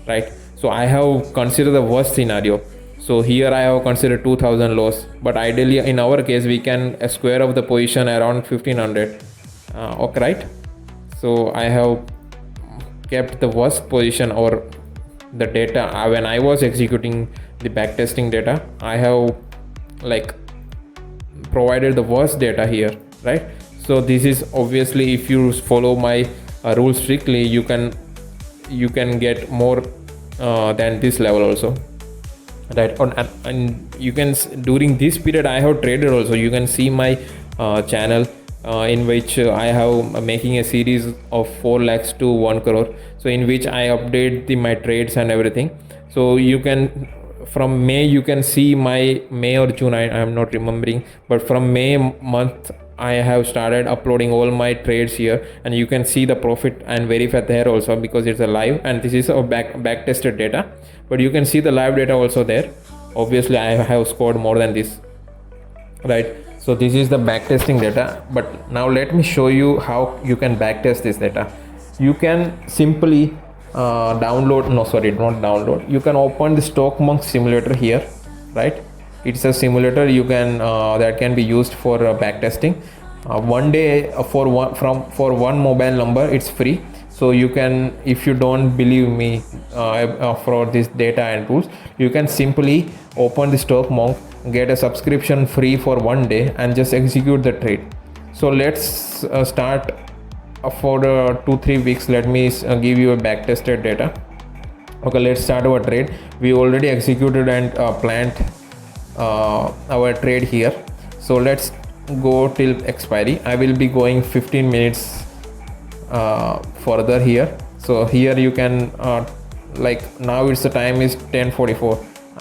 right? So I have considered the worst scenario. So here I have considered 2,000 loss, but ideally in our case we can square of the position around 1,500. Okay, right? So I have kept the worst position, or the data. When I was executing the backtesting data, I have like provided the worst data here, right? So this is obviously, if you follow my rules strictly, you can get more than this level also, right? And you can, during this period I have traded also. You can see my channel in which I have making a series of 4 lakhs to 1 crore, so in which I update my trades and everything. So you can, from May, you can see my May or June, I am not remembering, but from May month I have started uploading all my trades here, and you can see the profit and verify there also, because it's a live, and this is a back tested data, but you can see the live data also there. Obviously I have scored more than this, right? So this is the backtesting data. But now let me show you how you can backtest this data. You can simply you can open the stock monk simulator here, right? It's a simulator you can that can be used for backtesting. One day for one mobile number, it's free. So you can, if you don't believe me for this data and tools, you can simply open the stock monk, get a subscription free for 1 day, and just execute the trade. So let's start for 2-3 weeks. Let me give you a backtested data. Okay, let's start our trade. We already executed and planned our trade here. So let's go till expiry. I will be going 15 minutes further here. So here you can like, now it's the time is 10:44.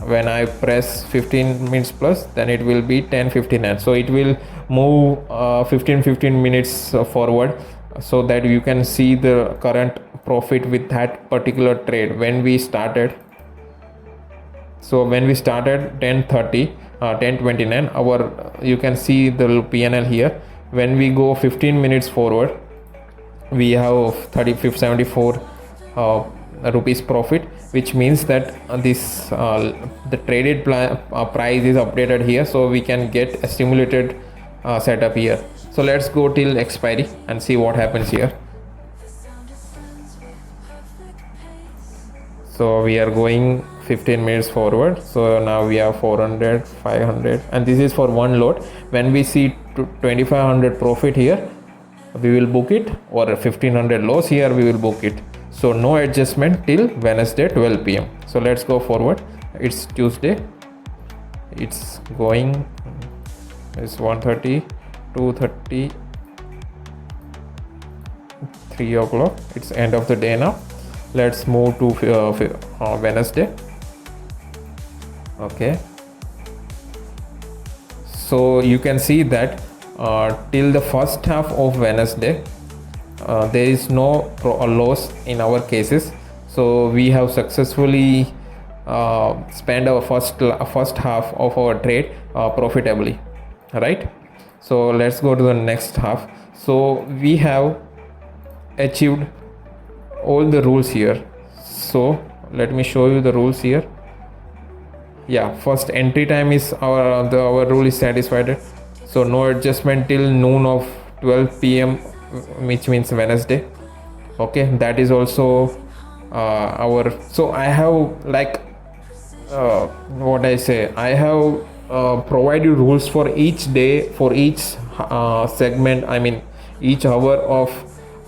When I press 15 minutes plus, then it will be 10:59. So it will move 15 minutes forward, so that you can see the current profit with that particular trade when we started. So when we started 10:29, our, you can see the PNL here. When we go 15 minutes forward, we have 74 rupees profit, which means that this the traded price is updated here, so we can get a stimulated setup here. So let's go till expiry and see what happens here. So we are going 15 minutes forward. So now we have 400, 500, and this is for one lot. When we see 2500 profit here, we will book it, or 1500 loss here, we will book it. So no adjustment till Wednesday 12 p.m. So let's go forward. It's Tuesday. It's going, it's 1:30, 2:30, 3 o'clock. It's end of the day now. Let's move to Wednesday. Okay. So you can see that till the first half of Wednesday, there is no loss in our cases. So we have successfully spent our first half of our trade profitably, right? So let's go to the next half. So we have achieved all the rules here. So let me show you the rules here. Yeah, first entry time is our rule is satisfied. So no adjustment till noon of 12 p.m, which means Wednesday. Okay, that is also our, so I have like what I say, I have provided rules for each day, for each segment, I mean each hour of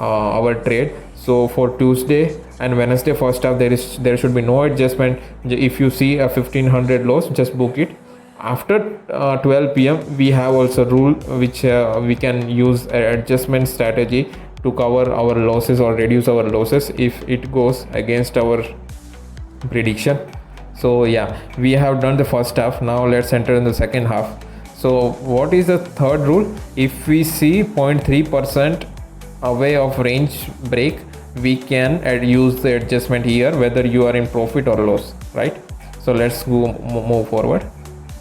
our trade. So for Tuesday and Wednesday first half, there should be no adjustment. If you see a 1500 loss, just book it. After 12 p.m, we have also rule which we can use an adjustment strategy to cover our losses or reduce our losses if it goes against our prediction. So yeah, we have done the first half. Now let's enter in the second half. So what is the third rule? If we see 0.3% away of range break, we can use the adjustment here, whether you are in profit or loss, right? So let's go move forward.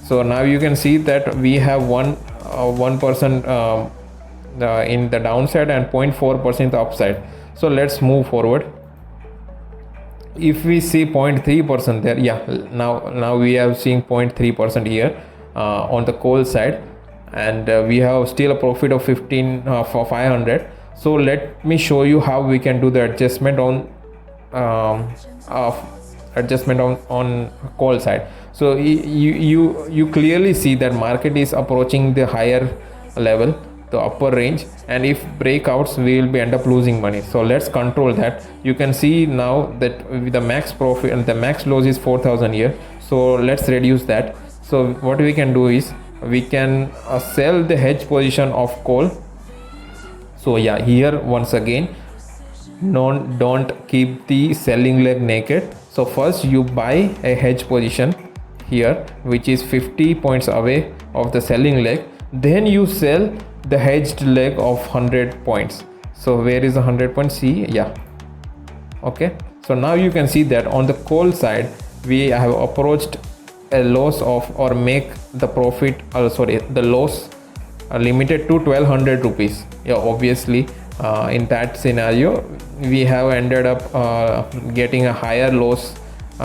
So now you can see that we have 1% in the downside and 0.4% the upside. So let's move forward. If we see 0.3% there, yeah, now we have seen 0.3% here on the call side, and we have still a profit of 15 for 500. So let me show you how we can do the adjustment on adjustment on call side. So you clearly see that market is approaching the higher level, the upper range, and if breakouts we will be end up losing money. So let's control that. You can see now that with the max profit and the max loss is 4,000 here. So let's reduce that. So what we can do is we can sell the hedge position of call. So yeah, here once again, don't keep the selling leg naked. So first you buy a hedge position here which is 50 points away of the selling leg, then you sell the hedged leg of 100 points. So where is the 100 points? See, yeah, okay. So now you can see that on the call side we have approached a loss of, or make the profit, the loss limited to 1200 rupees. Yeah, obviously in that scenario we have ended up getting a higher loss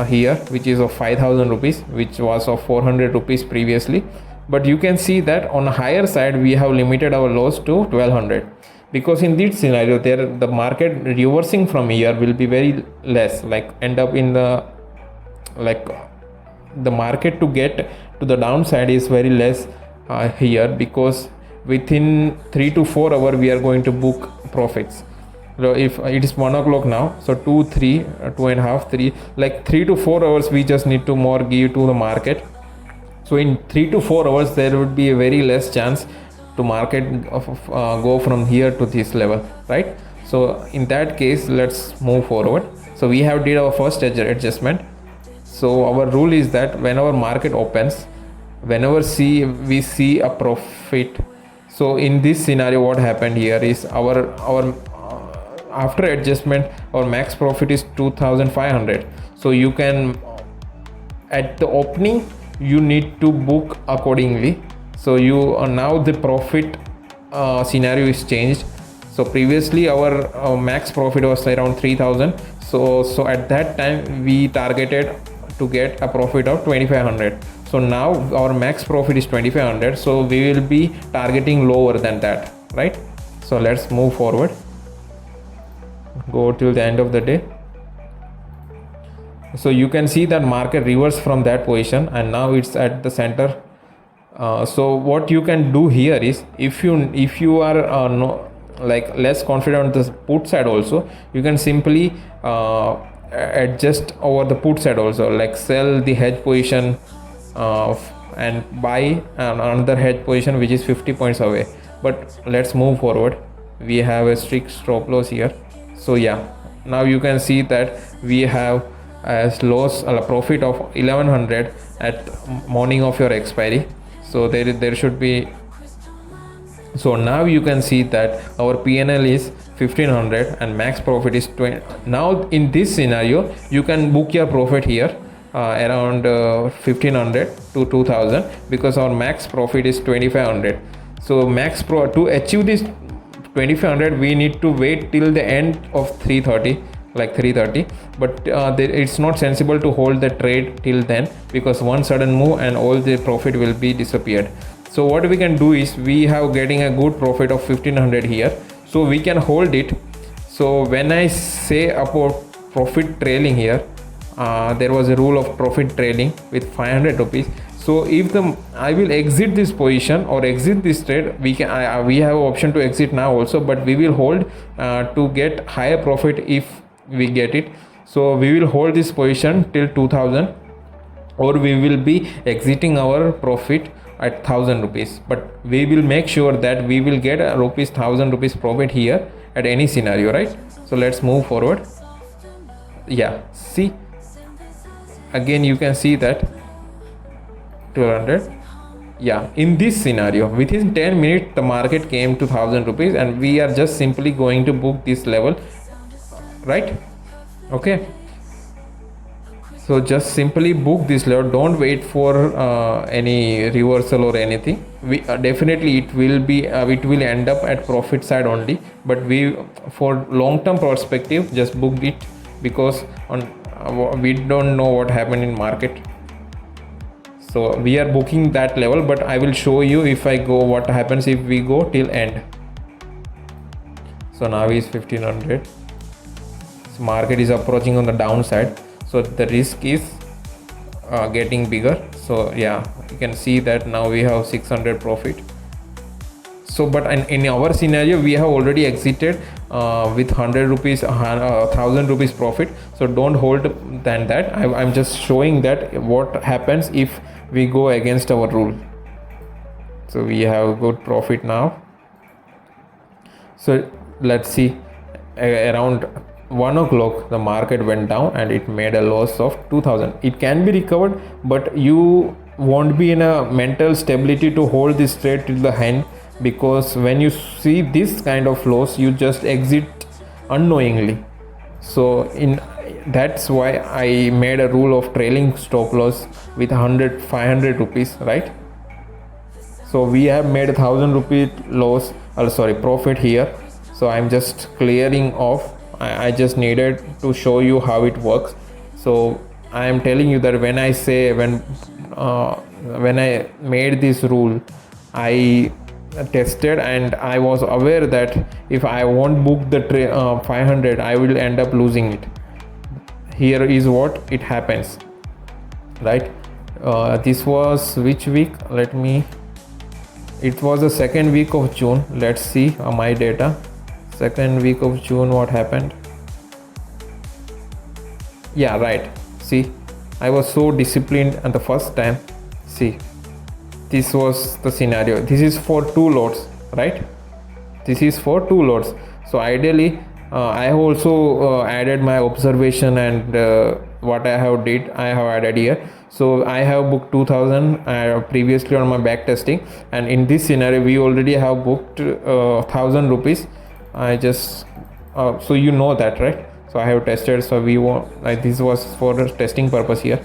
here, which is of 5,000 rupees, which was of 400 rupees previously. But you can see that on a higher side we have limited our loss to 1200, because in this scenario there the market reversing from here will be very less, like end up in the, like the market to get to the downside is very less here, because within 3 to 4 hours we are going to book profits. So if it is 1 o'clock now, so 2, 3, 2.5, 3, like 3 to 4 hours we just need to more give to the market. So in 3 to 4 hours there would be a very less chance to market go from here to this level, right? So in that case let's move forward. So we have did our first adjustment. So our rule is that whenever market opens, whenever we see a profit. So in this scenario what happened here is our after adjustment our max profit is 2,500. So you can, at the opening you need to book accordingly. So you now the profit scenario is changed. So previously our max profit was around 3,000. So at that time we targeted to get a profit of 2,500. So now our max profit is 2,500. So we will be targeting lower than that, right? So let's move forward, go till the end of the day. So you can see that market reversed from that position and now it's at the center. So what you can do here is, if you are like less confident on the put side also, you can simply adjust over the put side also, like sell the hedge position and buy another hedge position which is 50 points away. But let's move forward. We have a strict stop loss here. So yeah, now you can see that we have as loss a profit of 1,100 at morning of your expiry. So there should be, so now you can see that our PNL is 1,500 and max profit is 20. Now in this scenario you can book your profit here around 1,500 to 2,000, because our max profit is 2,500. So to achieve this 2,500 we need to wait till the end of 3:30, like 3:30. But it's not sensible to hold the trade till then, because one sudden move and all the profit will be disappeared. So what we can do is, we have getting a good profit of 1,500 here, so we can hold it. So when I say about profit trailing here, there was a rule of profit trailing with 500 rupees. So if I will exit this position or exit this trade, we have option to exit now also, but we will hold to get higher profit if we get it. So we will hold this position till 2,000, or we will be exiting our profit at 1,000 rupees. But we will make sure that we will get a 1,000 rupees profit here at any scenario, right? So let's move forward. Yeah, see, again you can see that 200. Yeah, in this scenario within 10 minutes the market came to 1,000 rupees and we are just simply going to book this level, right? Okay, so just simply book this level. Don't wait for any reversal or anything. We definitely it will end up at profit side only, but we, for long-term perspective, just book it, because we don't know what happened in market. So we are booking that level, but I will show you if I go what happens if we go till end. So now is 1,500. So market is approaching on the downside. so the risk is getting bigger. So yeah, you can see that now we have 600 profit. So but in our scenario we have already exited with 100 rupees 1000 rupees profit. So don't hold than that. I'm just showing that what happens if we go against our rule. So we have good profit now. So let's see, around 1 o'clock the market went down and it made a loss of 2000. It can be recovered, but you won't be in a mental stability to hold this trade till the end, because when you see this kind of loss you just exit unknowingly. So that's why I made a rule of trailing stop loss with 500 rupees, right? So we have made 1000 rupee loss, profit here. So I'm just clearing off. I just needed to show you how it works. So I am telling you that when I made this rule, I tested and I was aware that if I won't book the 500, I will end up losing it. Here is what it happens, right? This was which week? It was the second week of June. Let's see my data. Second week of June, what happened? Yeah, right. See, I was so disciplined at the first time. See, this was the scenario. This is for 2 lots, right? This is for 2 lots. So ideally I have also added my observation and what I have added here. So I have booked 2000 previously on my back testing, and in this scenario we already have booked 1000 rupees. I just so you know that, right? So I have tested. So we want, like, this was for testing purpose here.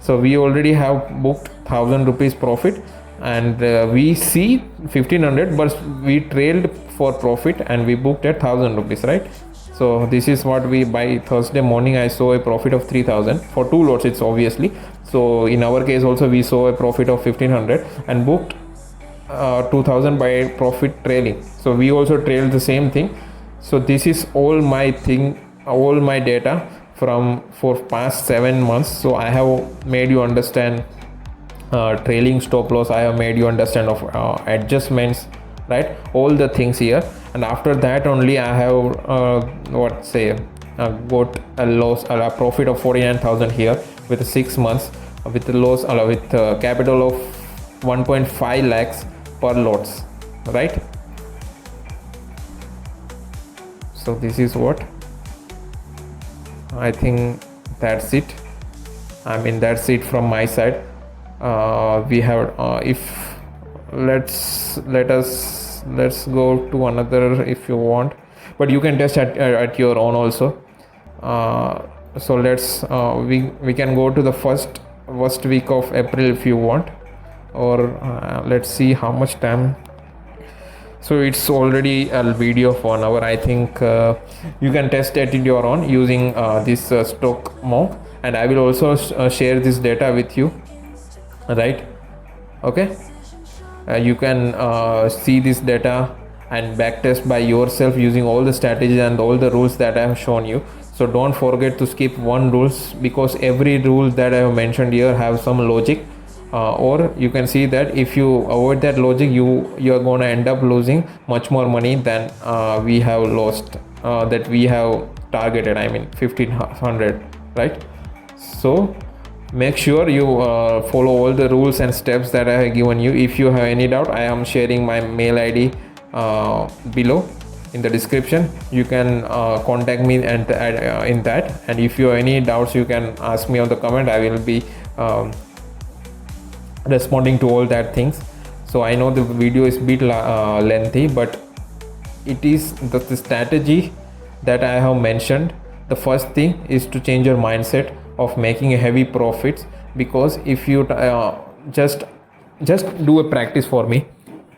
So we already have booked 1000 rupees profit, and we see 1500, but we trailed for profit and we booked at 1000 rupees, right? So this is what we, by Thursday morning I saw a profit of 3000 for 2 lots. It's obviously, so in our case also we saw a profit of 1500 and booked 2000 by profit trailing. So we also trailed the same thing. So this is all my data for past 7 months. So I have made you understand trailing stop loss. I have made you understand of adjustments, right? All the things here. And after that only I have got a profit of 49,000 here with 6 months, with a loss with capital of 1.5 lakhs per lots, right? So this is what I think. That's it. I mean, that's it from my side. We have let's go to another if you want, but you can test at your own also. So let's we can go to the first week of April if you want, or let's see how much time. So it's already a video of 1 hour. I think you can test it in your own using this stock monk, and I will also share this data with you, right? Okay. You can see this data and backtest by yourself using all the strategies and all the rules that I have shown you. So don't forget to skip one rules, because every rule that I have mentioned here have some logic, or you can see that if you avoid that logic, you are going to end up losing much more money than we have lost, that we have targeted. I mean 1500, right? So make sure you follow all the rules and steps that I have given you. If you have any doubt, I am sharing my mail ID below in the description. You can contact me and in that, and if you have any doubts you can ask me on the comment. I will be responding to all that things. So I know the video is bit lengthy, but it is the strategy that I have mentioned. The first thing is to change your mindset of making a heavy profits, because if you just do a practice for me,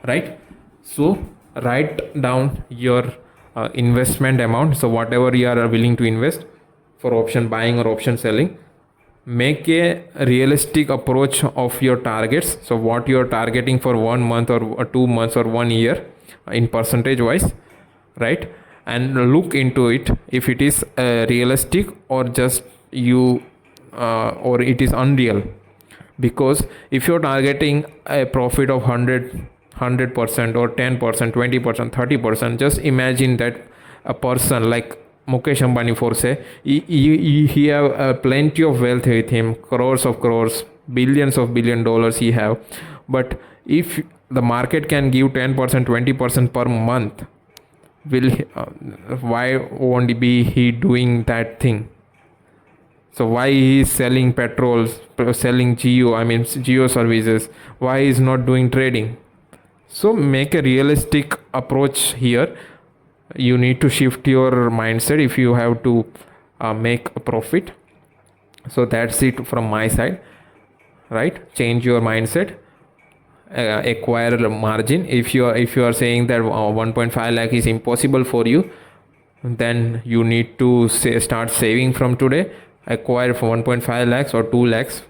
right? So write down your investment amount. So whatever you are willing to invest for option buying or option selling, make a realistic approach of your targets. So what you are targeting for 1 month or 2 months or 1 year in percentage wise, right? And look into it if it is realistic, or just you or it is unreal. Because if you're targeting a profit of 100% or 10%, 20%, 30%, just imagine that a person like Mukesh Ambani, for say, he have plenty of wealth with him, crores of crores, billions of $1 billion he have. But if the market can give 10%, 20% per month, will why won't be he doing that thing? So why he is selling petrols, selling geo services? Why he is not doing trading? So make a realistic approach here. You need to shift your mindset if you have to make a profit. So that's it from my side, right? Change your mindset. Acquire a margin. If you are saying that 1.5 lakh is impossible for you, then you need to start saving from today. Acquire for 1.5 lakhs or 2 lakhs,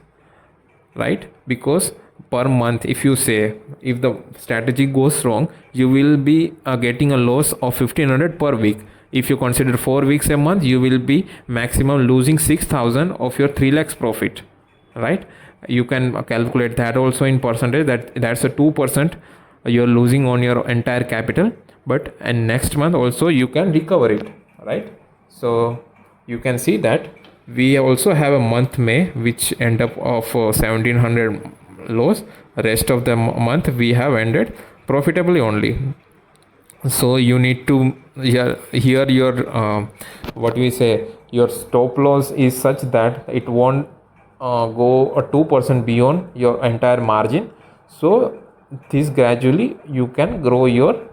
right? Because per month, if you say, if the strategy goes wrong, you will be getting a loss of 1500 per week. If you consider 4 weeks a month, you will be maximum losing 6000 of your 3 lakhs profit, right? You can calculate that also in percentage. That's a 2% you're losing on your entire capital. But and next month also you can recover it, right? So you can see that we also have a month May, which end up of 1700 loss. Rest of the month we have ended profitably only. So you need to here your what we say, your stop loss is such that it won't go a 2% beyond your entire margin. So this gradually you can grow your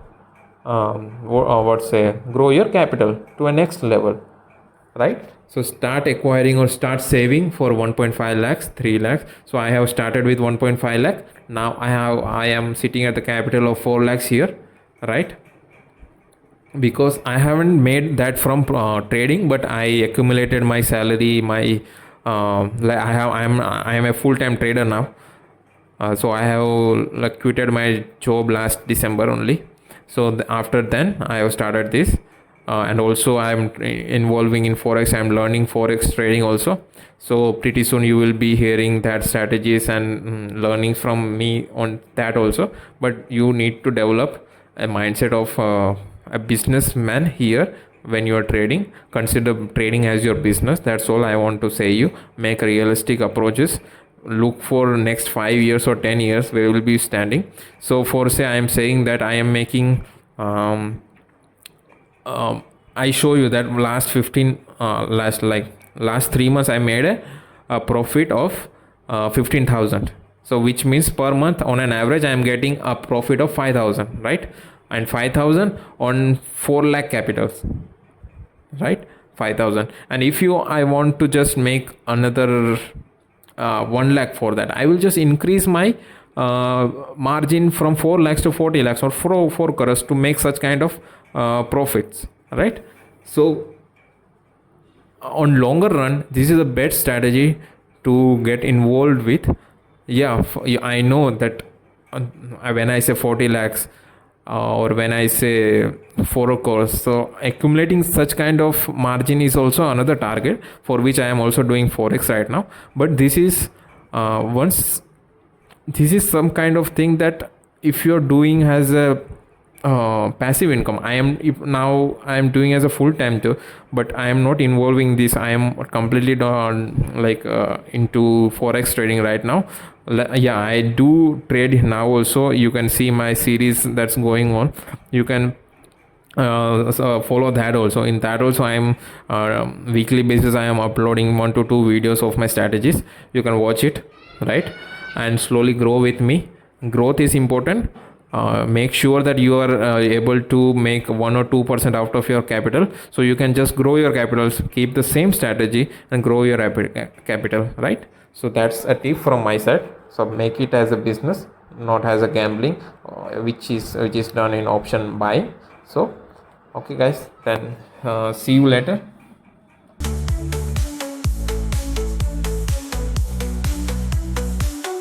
grow your capital to a next level, right? So start acquiring or start saving for 1.5 lakhs, 3 lakhs. So I have started with 1.5 lakh. Now I am sitting at the capital of 4 lakhs here, right? Because I haven't made that from trading, but I accumulated my salary, my I am a full-time trader now. So I have quitted my job last December only. So after then I have started this. And also I am involving in forex. I am learning forex trading also. So pretty soon you will be hearing that strategies and learning from me on that also. But you need to develop a mindset of a businessman here. When you are trading, consider trading as your business. That's all I want to say. You make realistic approaches. Look for next 5 years or 10 years where we will be standing. So for say I am saying that I am making I show you that last 3 months I made a profit of 15,000. So which means per month on an average I am getting a profit of 5,000, right? And 5,000 on 4 lakh capitals, right? 5,000. And if I want to just make another 1 lakh for that, I will just increase my margin from 4 lakhs to 40 lakhs or 4 crores to make such kind of profits, right? So on longer run, this is the best strategy to get involved with. I know that when I say 40 lakhs or when I say 4 crores, so accumulating such kind of margin is also another target for which I am also doing forex right now. But this is this is some kind of thing that if you're doing as a passive income, I am doing as a full-time job, but I am not involving this. I am completely into forex trading right now. I do trade now also. You can see my series that's going on. You can follow that also. In that also I am weekly basis I am uploading 1 to 2 videos of my strategies. You can watch it, right? And slowly grow with me. Growth is important. Make sure that you are able to make 1 or 2% out of your capital, so you can just grow your capitals, keep the same strategy and grow your capital, right? So that's a tip from my side. So make it as a business, not as a gambling, which is done in option buying. So okay guys, then see you later.